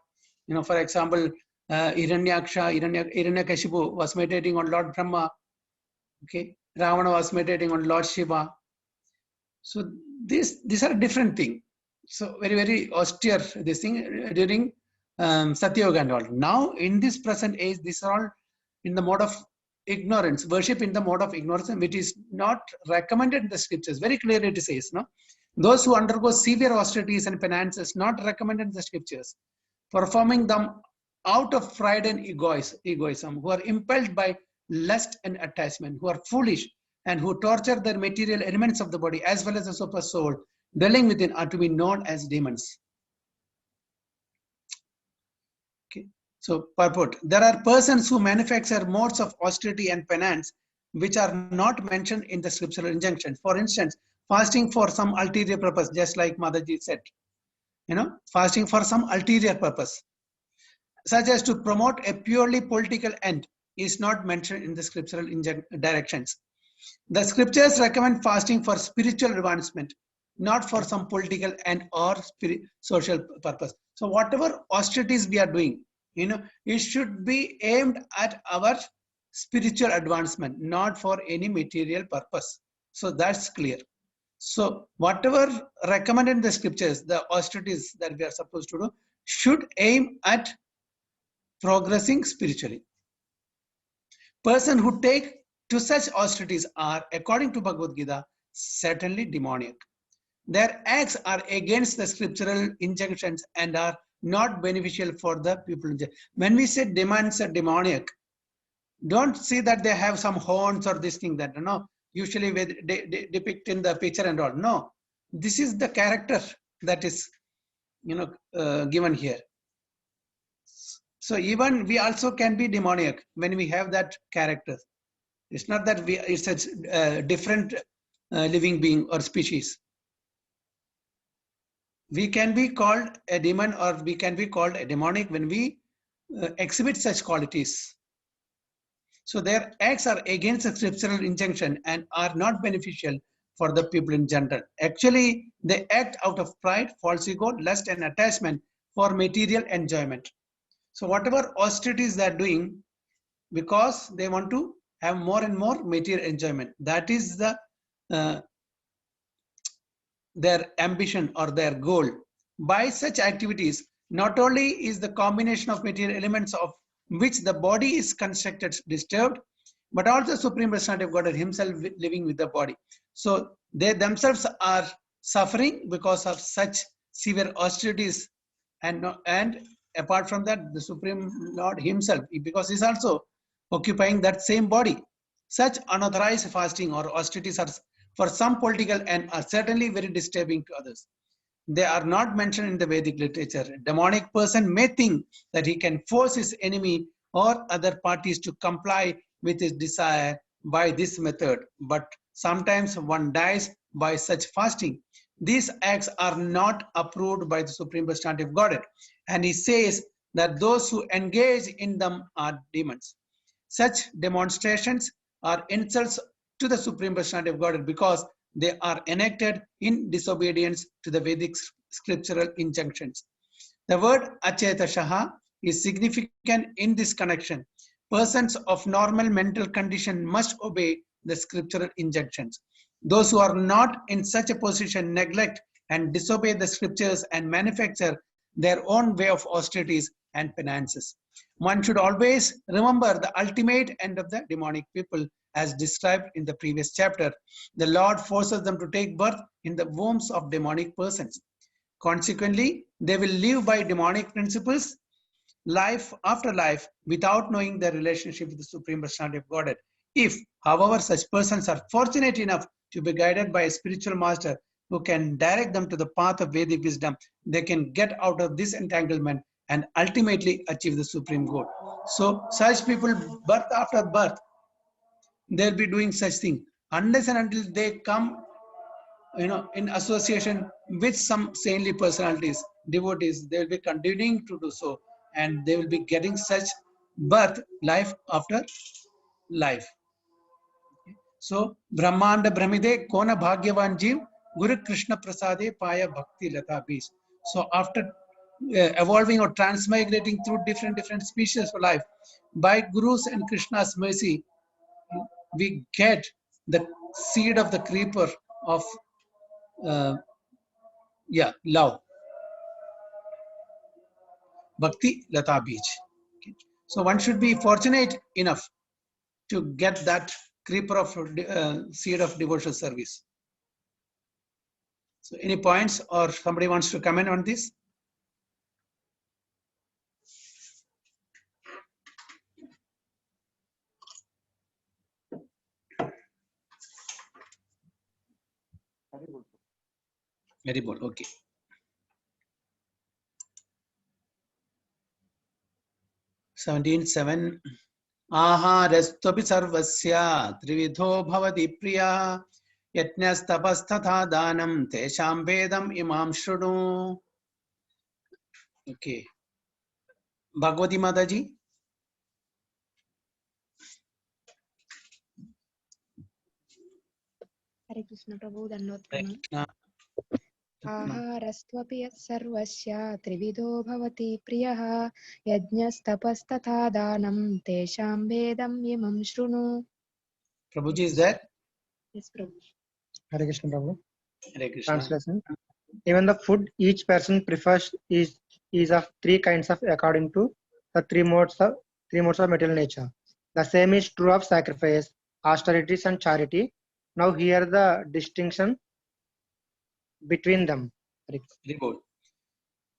For example, Hiranyakashipu was meditating on Lord Brahma. Okay, Ravana was meditating on Lord Shiva. So these are different things. So very very austere this thing during Satya Yoga and all. Now in this present age, these are all in the mode of ignorance, worship in the mode of ignorance, which is not recommended in the scriptures. Very clearly it says, no, those who undergo severe austerities and penances not recommended in the scriptures, performing them out of pride and egoism, who are impelled by lust and attachment, who are foolish, and who torture the material elements of the body as well as the super soul dwelling within, are to be known as demons. Okay. So purport: there are persons who manufacture modes of austerity and penance which are not mentioned in the scriptural injunctions. For instance, fasting for some ulterior purpose, just like Mataji said, fasting for some ulterior purpose, such as to promote a purely political end, is not mentioned in the scriptural directions. The scriptures recommend fasting for spiritual advancement, not for some political end or social purpose. So whatever austerities we are doing, it should be aimed at our spiritual advancement, not for any material purpose. So that's clear. So whatever recommended in the scriptures, the austerities that we are supposed to do should aim at progressing spiritually. Persons who take to such austerities are, according to Bhagavad Gita, certainly demoniac. Their acts are against the scriptural injunctions and are not beneficial for the people. When we say demons are demoniac, don't see that they have some horns or this thing that, usually they depict in the picture and all. No, this is the character that is, given here. So even we also can be demoniac when we have that character. It's not that it's a different living being or species. We can be called a demon or we can be called a demonic when we exhibit such qualities. So their acts are against the scriptural injunction and are not beneficial for the people in general. Actually, they act out of pride, false ego, lust and attachment for material enjoyment. So whatever austerities they are doing, because they want to have more and more material enjoyment. That is the their ambition or their goal. By such activities, not only is the combination of material elements of which the body is constructed disturbed, but also Supreme Personality of Godhead himself living with the body. So they themselves are suffering because of such severe austerities, and apart from that, the Supreme Lord himself, because he's also occupying that same body. Such unauthorized fasting or austerities are for some political and are certainly very disturbing to others. they are not mentioned in the Vedic literature. A demonic person may think that he can force his enemy or other parties to comply with his desire by this method, but sometimes one dies by such fasting. These acts are not approved by the Supreme Personality of Godhead, and he says that those who engage in them are demons. Such demonstrations are insults to the Supreme Personality of Godhead because they are enacted in disobedience to the Vedic scriptural injunctions. The word Achetashaha is significant in this connection. Persons of normal mental condition must obey the scriptural injunctions. Those who are not in such a position neglect and disobey the scriptures and manufacture their own way of austerities and penances. One should always remember the ultimate end of the demonic people as described in the previous chapter. The Lord forces them to take birth in the wombs of demonic persons. Consequently, they will live by demonic principles life after life without knowing their relationship with the Supreme Personality of Godhead. If, however, such persons are fortunate enough to be guided by a spiritual master who can direct them to the path of Vedic wisdom, they can get out of this entanglement and ultimately achieve the supreme good. So such people, birth after birth, they'll be doing such thing unless and until they come, in association with some saintly personalities, devotees, they will be continuing to do so, and they will be getting such birth life after life. So Brahmanda Brahmide Kona Bhagyavan Jeev Guru Krishna Prasade Paya Bhakti Lata Bees. So after evolving or transmigrating through different species of life, by Guru's and Krishna's mercy, we get the seed of the creeper of love, Bhakti Lata Beej. Okay. So one should be fortunate enough to get that creeper of seed of devotional service. So any points, or somebody wants to comment on this? Very good. Okay. (17.7) Aharastvapi sarvasya trividho bhavati priya yajnastapasthatha danam tesham vedam imam shrudu. Okay. Bhagavati Mataji. Hare Krishna Prabhu, Dhanavad Pranam. Aharastvaphi sarvasya trividho bhavati priyaha yajnastapasthatha danam tesham vedam imam shrunu. Prabhuji is there? Yes, Prabhu. Hare Krishna Prabhu. Hare Krishna. Translation. Even the food each person prefers is of three kinds of according to the three modes of material nature. The same is true of sacrifice, austerities, and charity. Now here the distinction between them. Very good.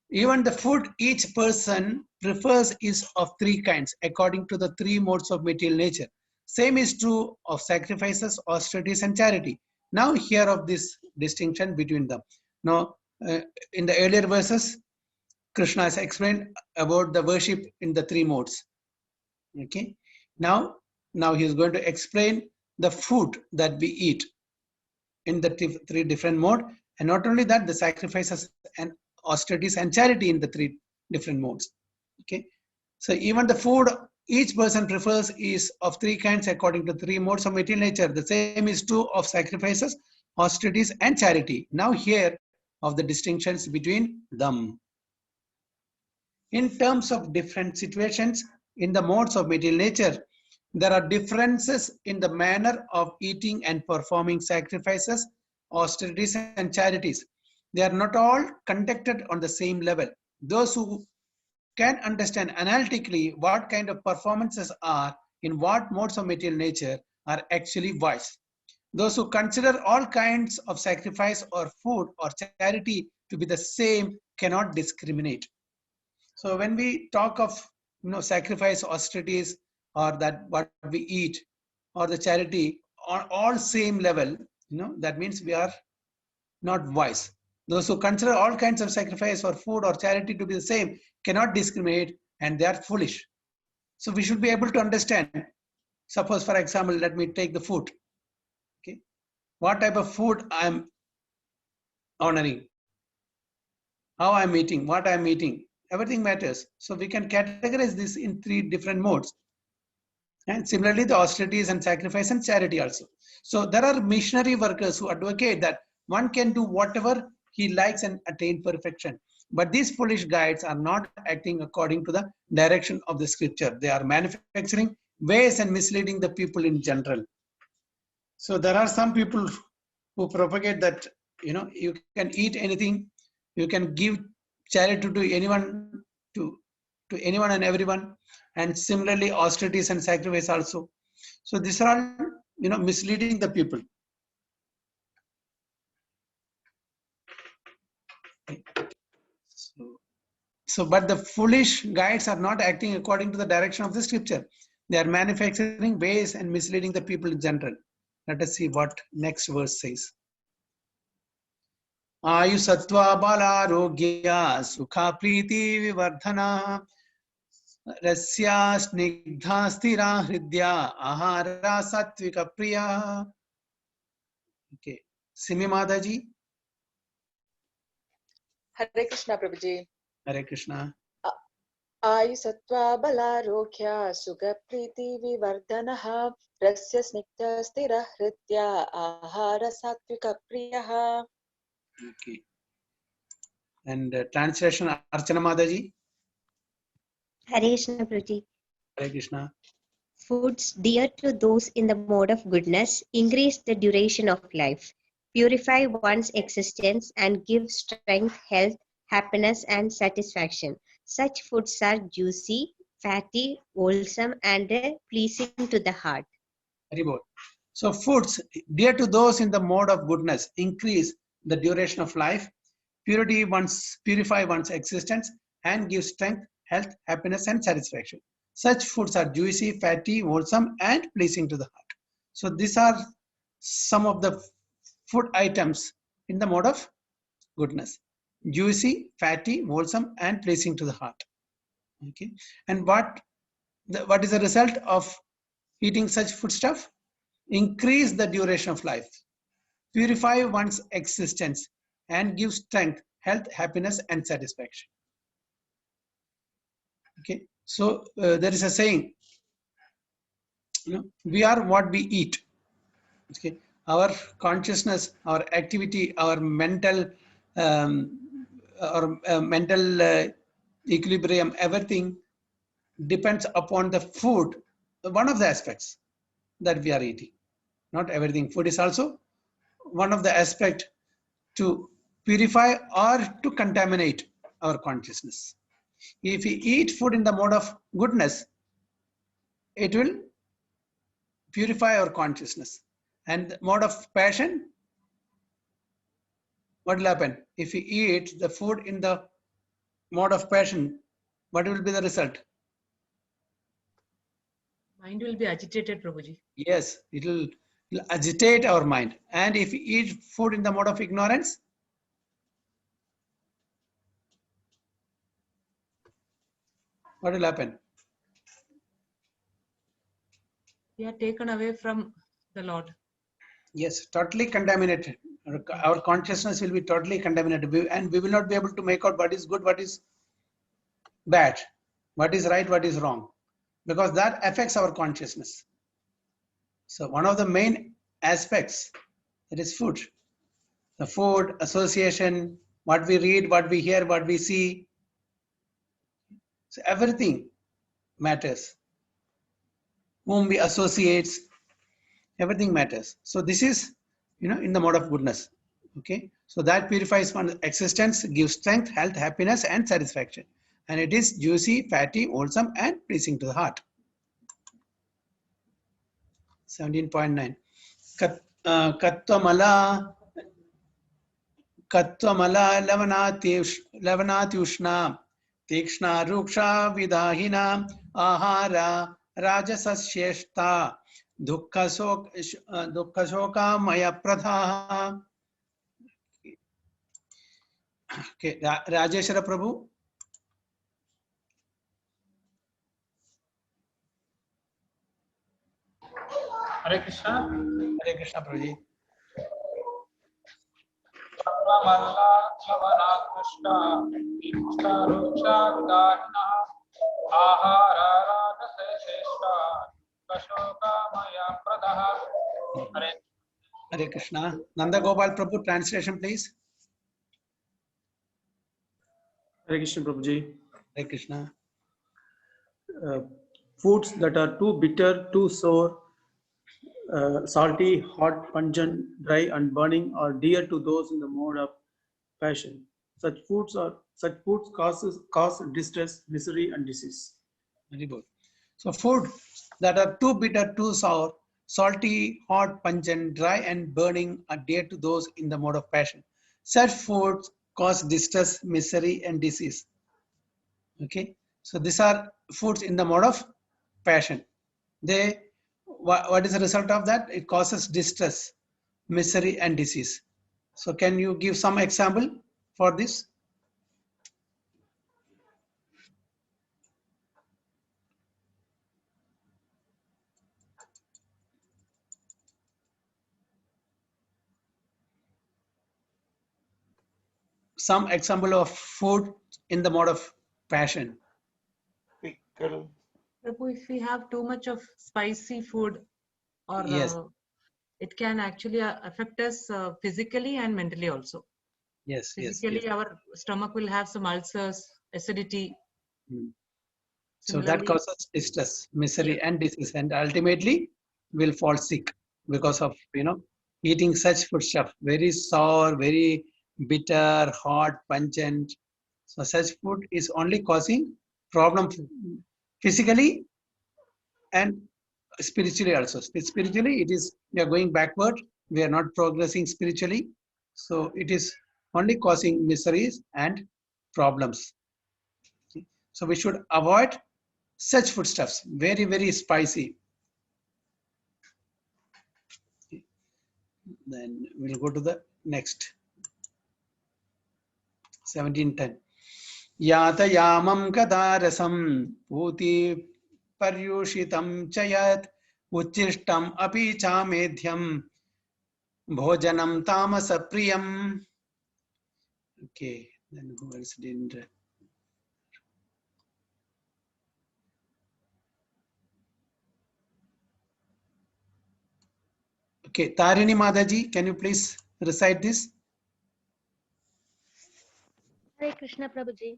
Even the food each person prefers is of three kinds according to the three modes of material nature. Same is true of sacrifices, austerities, and charity. Now hear of this distinction between them. Now in the earlier verses, Krishna has explained about the worship in the three modes. Okay. Now he is going to explain the food that we eat in the three different modes, and not only that, the sacrifices and austerities and charity in the three different modes. Okay. So even the food each person prefers is of three kinds according to three modes of material nature. The same is true of sacrifices, austerities, and charity. Now here of the distinctions between them. In terms of different situations in the modes of material nature, there are differences in the manner of eating and performing sacrifices, austerities, and charities. They are not all conducted on the same level. Those who can understand analytically what kind of performances are in what modes of material nature are actually wise. Those who consider all kinds of sacrifice or food or charity to be the same cannot discriminate. So when we talk of sacrifice, austerities, or that what we eat, or the charity, on all same level, that means we are not wise. Those who consider all kinds of sacrifice or food or charity to be the same cannot discriminate, and they are foolish. So we should be able to understand. Suppose, for example, let me take the food. Okay, what type of food I am honoring, how I am eating, what I am eating, everything matters. So we can categorize this in 3 different modes. And similarly, the austerities and sacrifice and charity also. So there are missionary workers who advocate that one can do whatever he likes and attain perfection. But these foolish guides are not acting according to the direction of the scripture. They are manufacturing ways and misleading the people in general. So there are some people who propagate that, you know, you can eat anything, you can give charity to anyone, to anyone and everyone, and similarly austerities and sacrifice also. So these are all, you know, misleading the people. So but the foolish guides are not acting according to the direction of the scripture. They are manufacturing ways and misleading the people in general. Let us see what next verse says. Ayu sattva bala rogya sukha priti vivardhana rasya snigdha sthira hridya ahara sattvika priya. Okay, Simi Mataji. Hare Krishna Prabhuji. Hare Krishna. Ayu sattva balaroghya sukha priti vivardhanaha rasya snigdha sthira hridya ahara sattvika priyaha. Okay. And translation, Archana Mataji. Hare Krishna Prabhuji. Hare Krishna. Foods dear to those in the mode of goodness increase the duration of life, purify one's existence, and give strength, health, happiness, and satisfaction. Such foods are juicy, fatty, wholesome, and pleasing to the heart. Very good. So foods dear to those in the mode of goodness increase the duration of life, purify one's existence, and give strength, health, happiness, and satisfaction. Such foods are juicy, fatty, wholesome, and pleasing to the heart. So these are some of the food items in the mode of goodness: juicy, fatty, wholesome, and pleasing to the heart. Okay, and what is the result of eating such foodstuff? Increase the duration of life, purify one's existence, and give strength, health, happiness, and satisfaction. Okay, so there is a saying, you know, we are what we eat. Okay, our consciousness, our activity, our mental equilibrium, everything depends upon the food, one of the aspects that we are eating. Not everything. Food is also one of the aspects to purify or to contaminate our consciousness. If we eat food in the mode of goodness, it will purify our consciousness. And the mode of passion, what will happen? If we eat the food in the mode of passion, what will be the result? Mind will be agitated, Prabhuji. Yes, it will agitate our mind. And if we eat food in the mode of ignorance, what will happen? We are taken away from the Lord. Yes, totally contaminated. Our consciousness will be totally contaminated, and we will not be able to make out what is good, what is bad, what is right, what is wrong, because that affects our consciousness. So one of the main aspects, that is food. The food, association, what we read, what we hear, what we see. So everything matters. Whom we associate, everything matters. So this is, you know, in the mode of goodness. Okay, so that purifies one's existence, gives strength, health, happiness, and satisfaction. And it is juicy, fatty, wholesome, and pleasing to the heart. 17.9. Kattvamala lavanatyushna tikshna ruksha vidahina ahara rajasasyeshta dukkha shoka maya pradha. Okay, Rajeshwara Prabhu. Hare Krishna. Hare Krishna Prabhuji. Malla Krishna Ruksha Vidahina Ahara Rajaseshta Kashoka Maya Pradaha. Hare Hare Krishna. Nanda Gopal Prabhu, translation please. Hare Krishna Prabhuji. Hare Krishna. Foods that are too bitter, too sour, salty, hot, pungent, dry, and burning are dear to those in the mode of passion. Such foods cause distress, misery, and disease. Very good. So food that are too bitter, too sour, salty, hot, pungent, dry, and burning are dear to those in the mode of passion. Such foods cause distress, misery, and disease. Okay. So these are foods in the mode of passion. What is the result of that? It causes distress, misery, and disease. So can you give some example for this? Some example of food in the mode of passion. Pickle. Prabhu, if we have too much of spicy food, or Yes. it can actually affect us physically and mentally also. Yes, Physically, our stomach will have some ulcers, acidity. So that Similarly, causes distress, misery, and disease, and ultimately will fall sick because of eating such food stuff, very sour, very bitter, hot, pungent. So such food is only causing problem physically and spiritually also. Spiritually, we are going backward. We are not progressing spiritually. So it is only causing miseries and problems. So we should avoid such foodstuffs, very, very spicy. Then we'll go to the next. 1710. Yata yamam kadarasam puti paryushitam chayat uchishtam api chamedhyam bhojanam tamasa priyam. Okay, then who else didn't? Okay, Tarini Madaji, can you please recite this? Hare Krishna Prabhuji.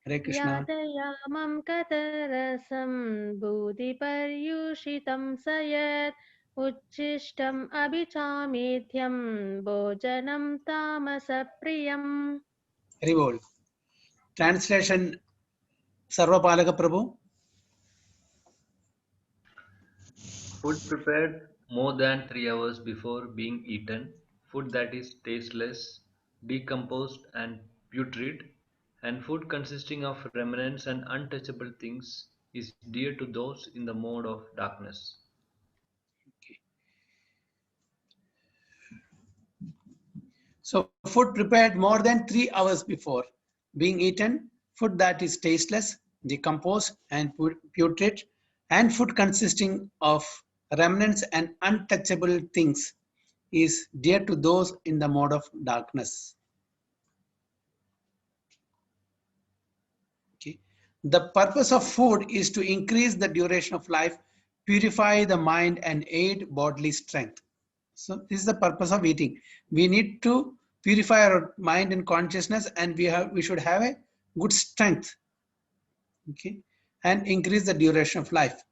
Hare Krishna. Yatayamam katarasam buddhiparyushitam sayat uchishtam abhichamidhyam bhojanam tamasapriyam. Very well. Translation, Sarvapalaka Prabhu. Food prepared more than 3 hours before being eaten, food that is tasteless, decomposed and putrid, and food consisting of remnants and untouchable things is dear to those in the mode of darkness. So food prepared more than 3 hours before being eaten, food that is tasteless, decomposed and putrid, and food consisting of remnants and untouchable things is dear to those in the mode of darkness. Okay. The purpose of food is to increase the duration of life, purify the mind, and aid bodily strength. So this is the purpose of eating. We need to purify our mind and consciousness, and we should have a good strength, okay, and increase the duration of life.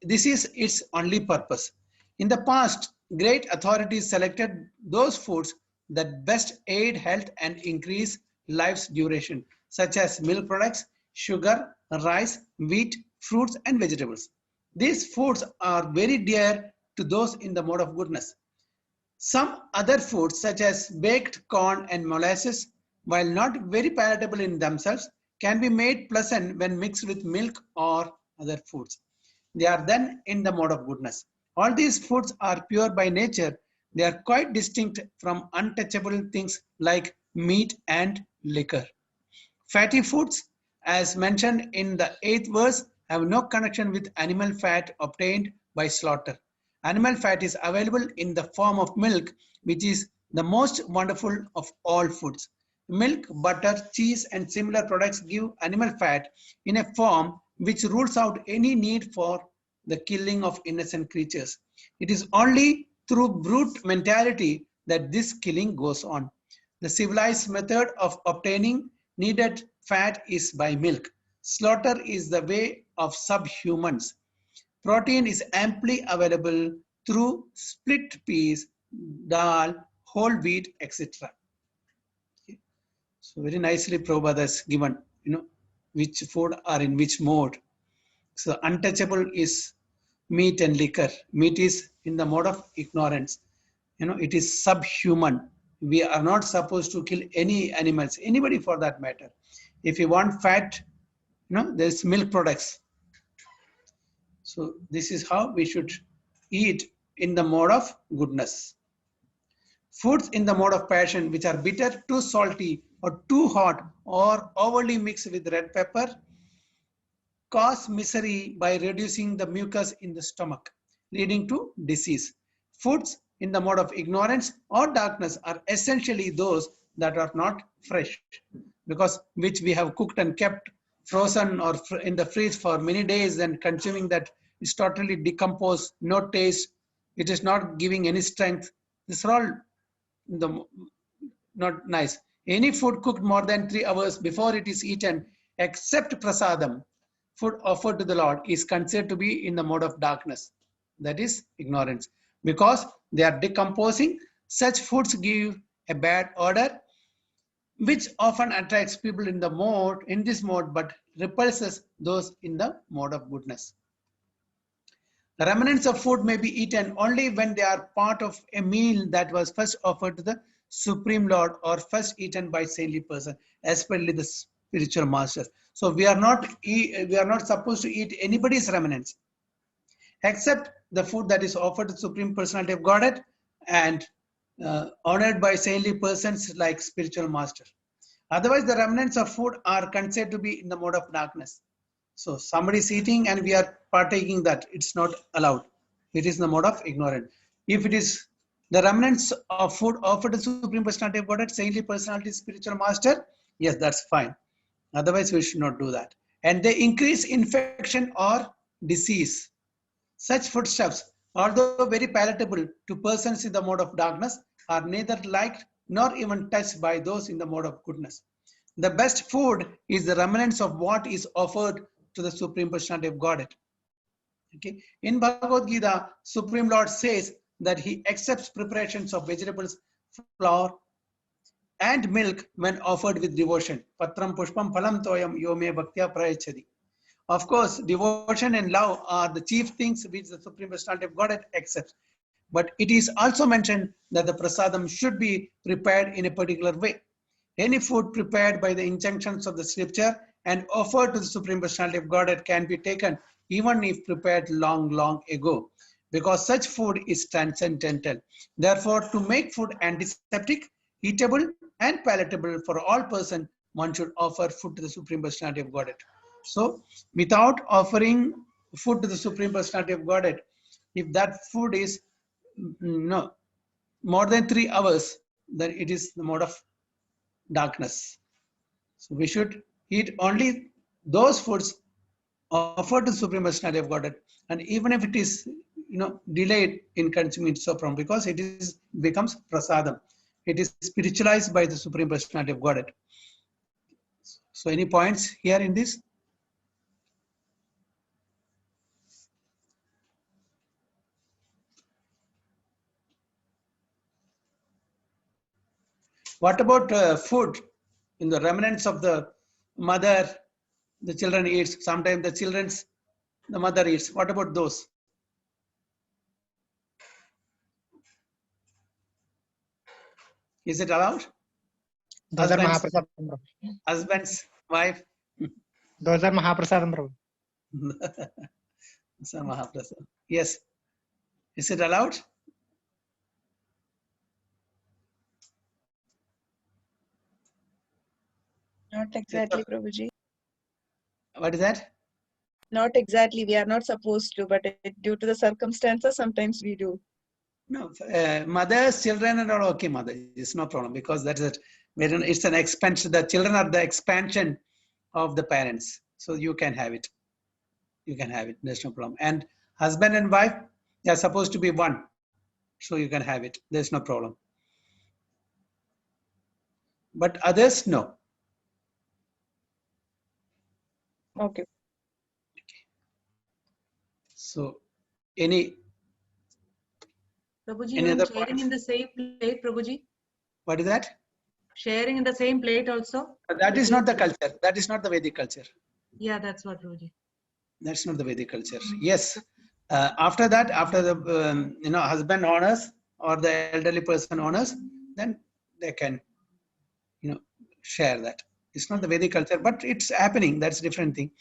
This is its only purpose. In the past, great authorities selected those foods that best aid health and increase life's duration, such as milk products, sugar, rice, wheat, fruits, and vegetables. These foods are very dear to those in the mode of goodness. Some other foods, such as baked corn and molasses, while not very palatable in themselves, can be made pleasant when mixed with milk or other foods. They are then in the mode of goodness. All these foods are pure by nature. They are quite distinct from untouchable things like meat, and liquor. Fatty foods, as mentioned in the 8th verse, have no connection with animal fat obtained by slaughter. Animal fat is available in the form of milk, which is the most wonderful of all foods. Milk, butter, cheese, and similar products give animal fat in a form which rules out any need for the killing of innocent creatures. It is only through brute mentality that this killing goes on. The civilized method of obtaining needed fat is by milk. Slaughter is the way of subhumans. Protein is amply available through split peas, dal, whole wheat, etc. Okay. So very nicely Prabhupada has given, which food are in which mode. So untouchable is meat and liquor. Meat is in the mode of ignorance. It is subhuman. We are not supposed to kill any animals, anybody for that matter. If you want fat, there's milk products. So this is how we should eat in the mode of goodness. Foods in the mode of passion, which are bitter, too salty, or too hot, or overly mixed with red pepper, cause misery by reducing the mucus in the stomach, leading to disease. Foods in the mode of ignorance or darkness are essentially those that are not fresh, because which we have cooked and kept frozen or in the fridge for many days, and consuming that is totally decomposed, no taste, it is not giving any strength. These are all not nice. Any food cooked more than 3 hours before it is eaten, except prasadam, food offered to the Lord, is considered to be in the mode of darkness, that is ignorance, because they are decomposing. Such foods give a bad odor, which often attracts people in this mode, but repulses those in the mode of goodness. The remnants of food may be eaten only when they are part of a meal that was first offered to the Supreme Lord or first eaten by saintly person, especially the spiritual master. So we are not supposed to eat anybody's remnants, except the food that is offered to the Supreme Personality of Godhead and honored by saintly persons like spiritual master. Otherwise, the remnants of food are considered to be in the mode of darkness. So somebody is eating and we are partaking that, it's not allowed. It is in the mode of ignorance. If it is the remnants of food offered to Supreme Personality of Godhead, saintly personality, spiritual master, yes, that's fine. Otherwise, we should not do that. And they increase infection or disease. Such foodstuffs, although very palatable to persons in the mode of darkness, are neither liked nor even touched by those in the mode of goodness. The best food is the remnants of what is offered to the Supreme Personality of Godhead. Okay. In Bhagavad Gita, Supreme Lord says that he accepts preparations of vegetables, flour, and milk when offered with devotion. Patram pushpam phalam toyam yo me bhaktya prayachadi. Of course, devotion and love are the chief things which the Supreme Personality of Godhead accepts. But it is also mentioned that the prasadam should be prepared in a particular way. Any food prepared by the injunctions of the scripture and offered to the Supreme Personality of Godhead can be taken even if prepared long, long ago, because such food is transcendental. Therefore, to make food antiseptic, eatable, and palatable for all persons, one should offer food to the Supreme Personality of Godhead. So, without offering food to the Supreme Personality of Godhead, if that food is more than 3 hours, then it is the mode of darkness. So we should eat only those foods offered to Supreme Personality of Godhead, and even if it is delayed in consuming it so from, because it becomes prasadam. It is spiritualized by the Supreme Personality of Godhead. So any points here in this? What about food in the remnants of the mother? The children eats. Sometimes the mother eats. What about those? Is it allowed? Those are Mahaprasadam. Husband's wife. Those are Mahaprasadam, bro. Those are Mahaprasadam. Yes. Is it allowed? Not exactly, Prabhuji. What is that? Not exactly. We are not supposed to, but due to the circumstances, sometimes we do. No, mothers, children are all okay, mother. It's no problem because that is it. It's an expansion. The children are the expansion of the parents. So you can have it. You can have it. There's no problem. And husband and wife, they are supposed to be one. So you can have it. There's no problem. But others, no. Okay. So any Prabhuji, any even other sharing points? in the same plate, Prabhuji? What is that? Sharing in the same plate also? That is not the culture. That is not the Vedic culture. Yeah, that's what, Prabhuji. That's not the Vedic culture. Yes. After that, after the husband honors or the elderly person honors, then they can share that. It's not the Vedic culture, but it's happening. That's a different thing.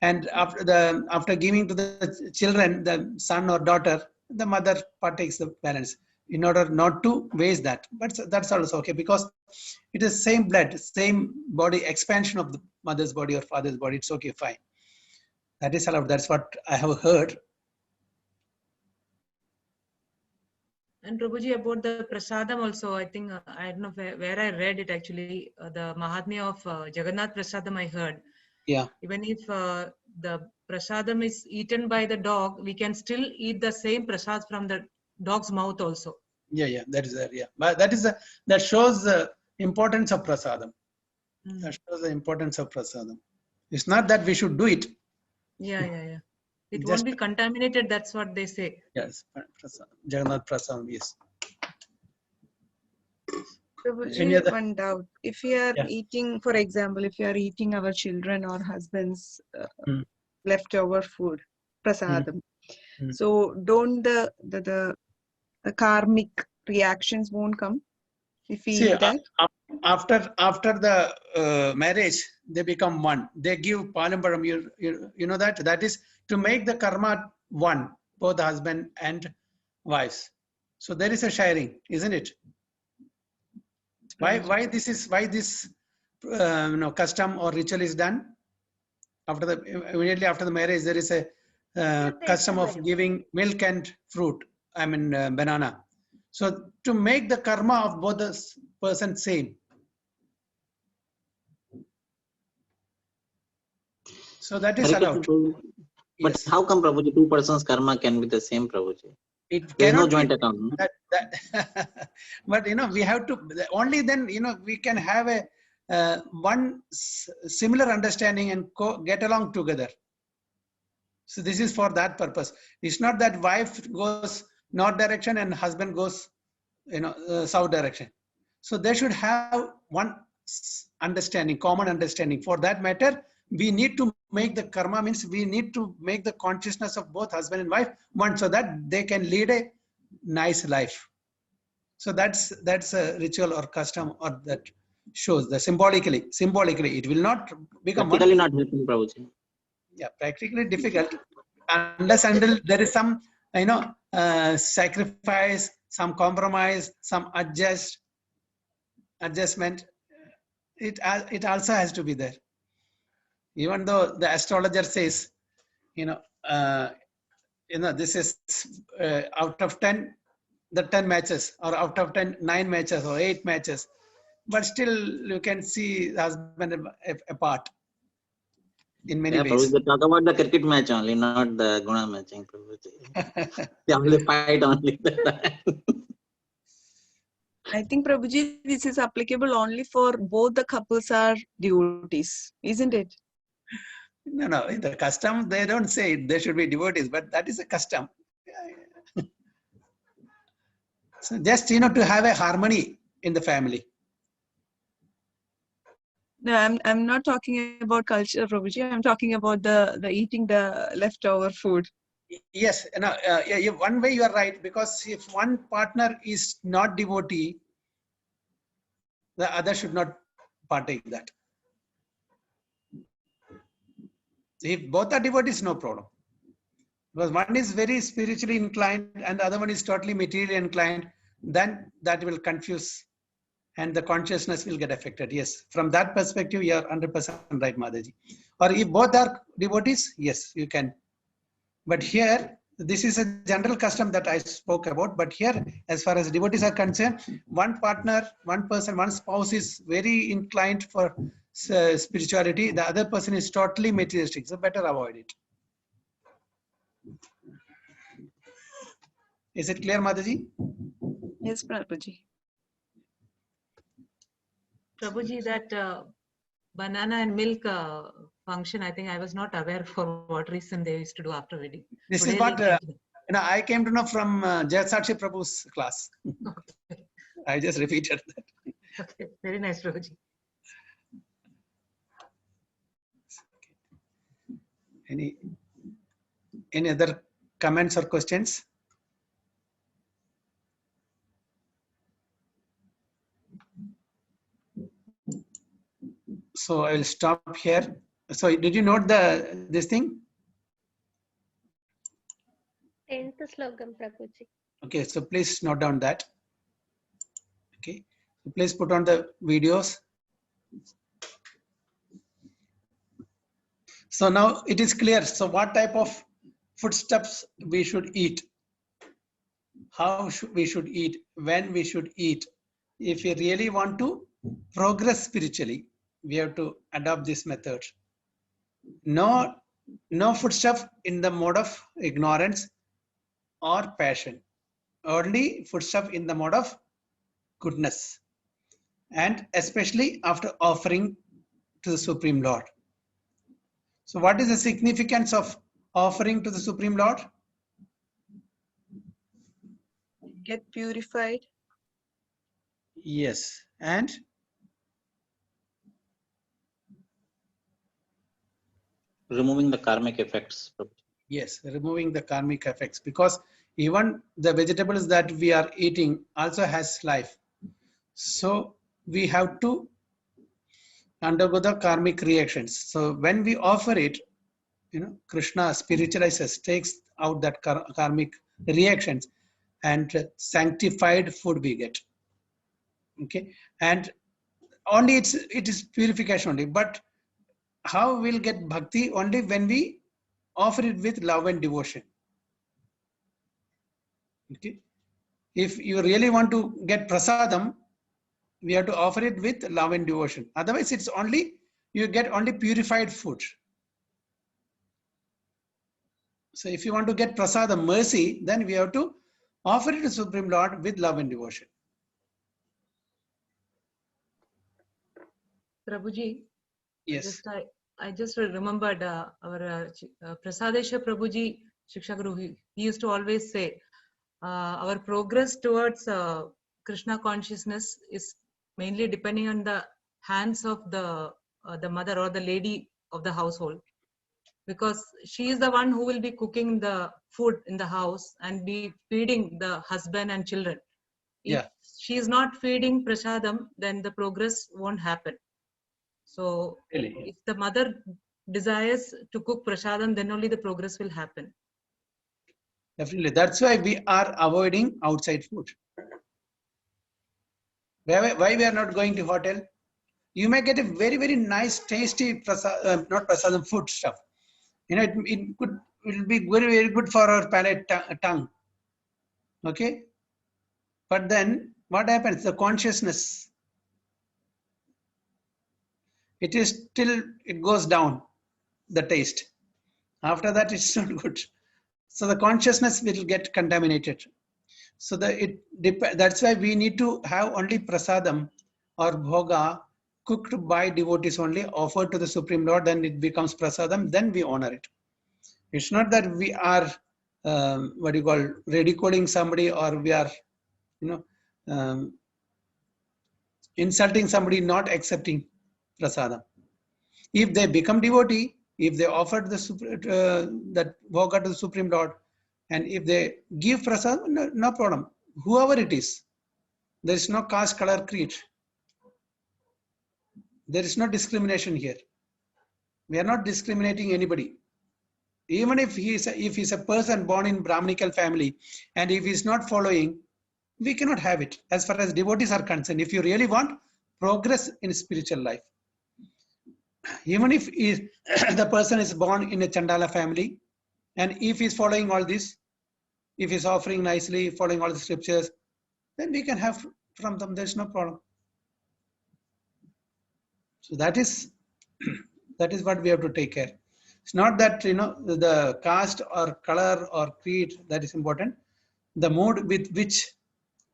And after giving to the children, the son or daughter, the mother partakes the balance in order not to waste that. But that's also okay because it is same blood, same body, expansion of the mother's body or father's body. It's okay, fine. That is allowed. That's what I have heard. And Prabhuji, about the prasadam also, I think, I don't know where I read it actually, the Mahatmya of Jagannath Prasadam I heard. Yeah. Even if the prasadam is eaten by the dog, we can still eat the same prasad from the dog's mouth also. Yeah, that is there. Yeah, but that shows the importance of prasadam. That shows the importance of prasadam. It's not that we should do it. Yeah. It Just won't be contaminated. That's what they say. yes, Jagannath prasadam. Yes. Any Prabhuji, other? one doubt. If we are eating, for example, if we are eating our children or husband's leftover food, prasadam, so don't the karmic reactions won't come if we See, eat that? after the marriage, they become one. They give palambaram. You know that? That is to make the karma one, both the husband and wives. So there is a sharing, isn't it? Why this custom or ritual is done? Immediately after the marriage, there is a custom of giving milk and fruit. I mean banana. So to make the karma of both the persons same. So that is allowed. But yes. How come, Prabhuji, two persons' karma can be the same, Prabhuji? There is no joint account. No? But we have to only then we can have a one similar understanding and get along together. So this is for that purpose. It's not that wife goes north direction and husband goes south direction. So they should have one understanding, common understanding. For that matter, we need to make the karma, means we need to make the consciousness of both husband and wife one, so that they can lead a nice life. So that's a ritual or custom, or that shows the symbolically it will not become practically one. not helping, Prabhuji. Yeah, practically difficult unless until there is some sacrifice, some compromise, some adjustment. It also has to be there. Even though the astrologer says, this is out of 10, the 10 matches, or out of 10, 9 matches or 8 matches, but still you can see the husband apart in many ways. Prabhuji, they talk about the cricket match only, not the guna matching, Prabhuji. They only fight only. I think, Prabhuji, this is applicable only for both the couples are devotees, isn't it? No, in the custom, they don't say they should be devotees, but that is a custom. So just, to have a harmony in the family. No, I'm not talking about culture, Prabhuji. I'm talking about the eating the leftover food. Yes, one way you are right, because if one partner is not devotee, the other should not partake that. If both are devotees, no problem. Because one is very spiritually inclined and the other one is totally materially inclined, then that will confuse and the consciousness will get affected. Yes, from that perspective, you are 100% right, Mataji. Or if both are devotees, yes, you can. But here, this is a general custom that I spoke about. But here, as far as devotees are concerned, one partner, one person, one spouse is very inclined for spirituality. The other person is totally materialistic. So better avoid it. Is it clear, Mataji? Yes, Prabhuji. Prabhuji, that banana and milk function, I think I was not aware for what reason they used to do after wedding. This Today is what they came to I came to know from Jayasakshi Prabhu's class. Okay. I just repeated that. Okay, very nice, Prabhuji. Any other comments or questions? So I will stop here. So did you note this thing? 10th slokam, Prabhuji. Okay, so please note down that. Okay, so please put on the videos. So now it is clear. So what type of foodstuffs we should eat? How we should eat? When we should eat? If we really want to progress spiritually, we have to adopt this method. No foodstuff in the mode of ignorance or passion. Only foodstuff in the mode of goodness. And especially after offering to the Supreme Lord. So what is the significance of offering to the Supreme Lord? Get purified. Yes. And removing the karmic effects. yes, removing the karmic effects, because even the vegetables that we are eating also has life. So we have to undergo the karmic reactions. So when we offer it, Krishna spiritualizes, takes out that karmic reactions, and sanctified food we get. Okay, and only it is purification only. But how we'll get bhakti? Only when we offer it with love and devotion. Okay, if you really want to get prasadam, we have to offer it with love and devotion. Otherwise, it's only you get only purified food. So if you want to get prasadam, mercy, then we have to offer it to Supreme Lord with love and devotion. Prabhuji, Yes. I just remembered our Prasadesha Prabhuji, Shiksha Guru, he used to always say, our progress towards Krishna consciousness is mainly depending on the hands of the mother or the lady of the household, because she is the one who will be cooking the food in the house and be feeding the husband and children. If she is not feeding prasadam, then the progress won't happen. So if the mother desires to cook prasadam, then only the progress will happen. Definitely. That's why we are avoiding outside food. Why we are not going to hotel? You may get a very, very nice, tasty not prasadam, food stuff. It will be very, very good for our palate tongue. Okay. But then what happens? The consciousness. It is till it goes down, the taste. After that, it's not good. So the consciousness will get contaminated. So that's why we need to have only prasadam or bhoga cooked by devotees only, offered to the Supreme Lord, then it becomes prasadam, then we honor it. It's not that we are, ridiculing somebody, or we are, insulting somebody, not accepting prasadam. If they become devotee, if they offered that bhoga to the Supreme Lord, and if they give prasadam, no problem. Whoever it is, there is no caste, color, creed. There is no discrimination here. We are not discriminating anybody. Even if he's a person born in Brahminical family, and if he's not following we cannot have it as far as devotees are concerned. If you really want progress in spiritual life, even if the person is born in a Chandala family, and if he's following all this, if he's offering nicely, following all the scriptures, then we can have from them, there's no problem. So that is what we have to take care. It's not that, the caste or color or creed that is important. The mood with which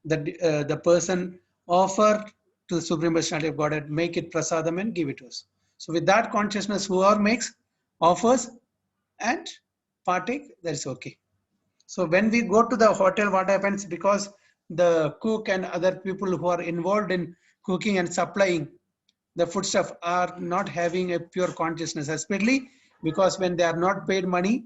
the person offer to the Supreme Personality of Godhead, make it prasadam and give it to us. So with that consciousness, whoever makes, offers and partake, that is okay. So when we go to the hotel, what happens? Because the cook and other people who are involved in cooking and supplying the foodstuff are not having a pure consciousness, especially because when they are not paid money,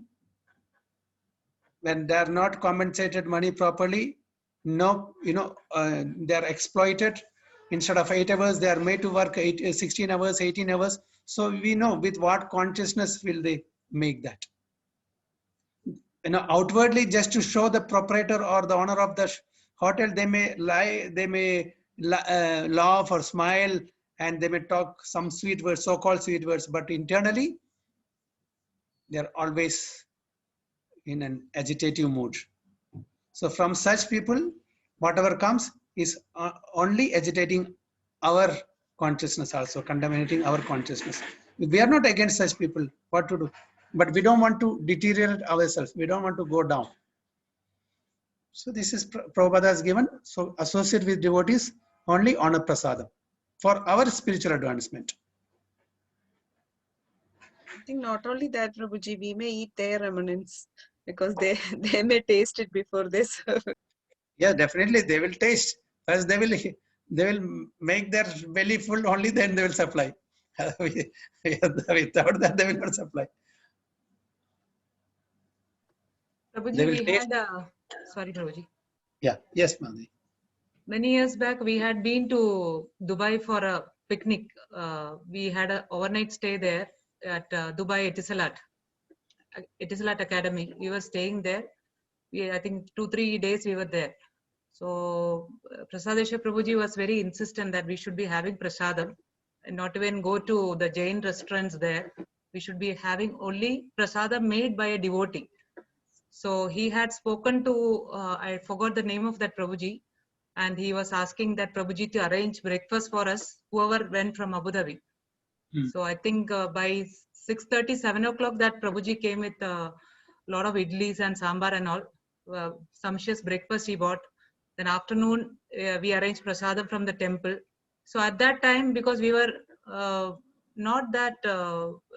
when they are not compensated money properly, they are exploited. Instead of 8 hours, they are made to work 16 hours, 18 hours. So we know with what consciousness will they make that. Outwardly, just to show the proprietor or the owner of the hotel, they may lie, they may laugh or smile, and they may talk some sweet words, so-called sweet words, but internally, they're always in an agitative mood. So from such people, whatever comes is only agitating our consciousness, also contaminating our consciousness. We are not against such people, what to do? But we don't want to deteriorate ourselves. We don't want to go down. So this is Prabhupada has given. So associate with devotees only on a prasadam for our spiritual advancement. I think not only that, Prabhuji, we may eat their remnants because they may taste it before this. Yeah, definitely they will taste. First they will make their belly full, only then they will supply. Without that, they will not supply. Prabhuji, we had sorry, Prabhuji. Yeah, yes, Mandi. Many years back, we had been to Dubai for a picnic. We had an overnight stay there at Dubai Etisalat Academy. We were staying there. I think 2-3 days we were there. So Prasadesha Prabhuji was very insistent that we should be having prasadam and not even go to the Jain restaurants there. We should be having only prasadam made by a devotee. So he had spoken to, I forgot the name of that Prabhuji, and he was asking that Prabhuji to arrange breakfast for us, whoever went from Abu Dhabi. So I think by 6:30, 7 o'clock, that Prabhuji came with a lot of idlis and sambar and all. Sumptuous breakfast he bought. Then afternoon, we arranged prasadam from the temple. So at that time, because we were not that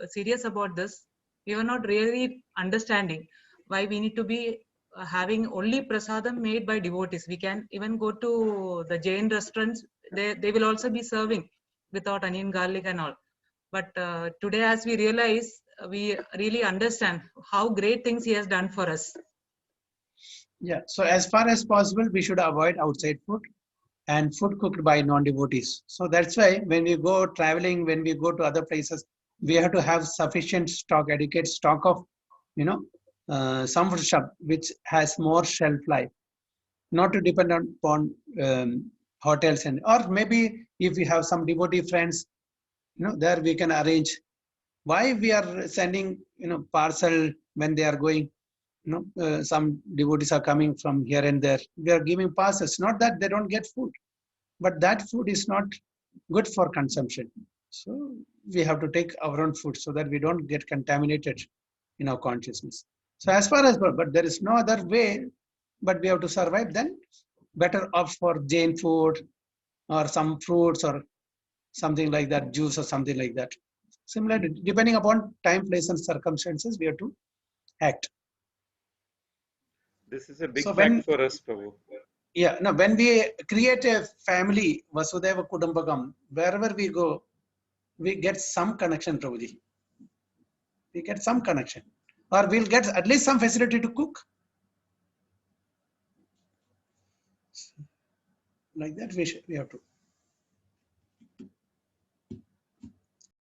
serious about this, we were not really understanding why we need to be having only prasadam made by devotees. We can even go to the Jain restaurants. They will also be serving without onion, garlic and all. But today, as we realize, we really understand how great things he has done for us. Yeah, so as far as possible, we should avoid outside food and food cooked by non-devotees. So that's why when we go traveling, when we go to other places, we have to have sufficient stock, adequate stock of, some food shop which has more shelf life, not to depend upon hotels, or maybe if we have some devotee friends, there we can arrange. Why we are sending, parcel when they are going, some devotees are coming from here and there. We are giving passes. Not that they don't get food, but that food is not good for consumption. So we have to take our own food so that we don't get contaminated in our consciousness. So as far as, but there is no other way, but we have to survive, then better opt for Jain food or some fruits or something like that, juice or something like that. Similarly, depending upon time, place and circumstances, we have to act. This is a big fact for us, Prabhu. Yeah, no, when we create a family, Vasudhaiva Kudumbakam, wherever we go, we get some connection, Prabhuji. We get some connection. Or we'll get at least some facility to cook. Like that, we have to.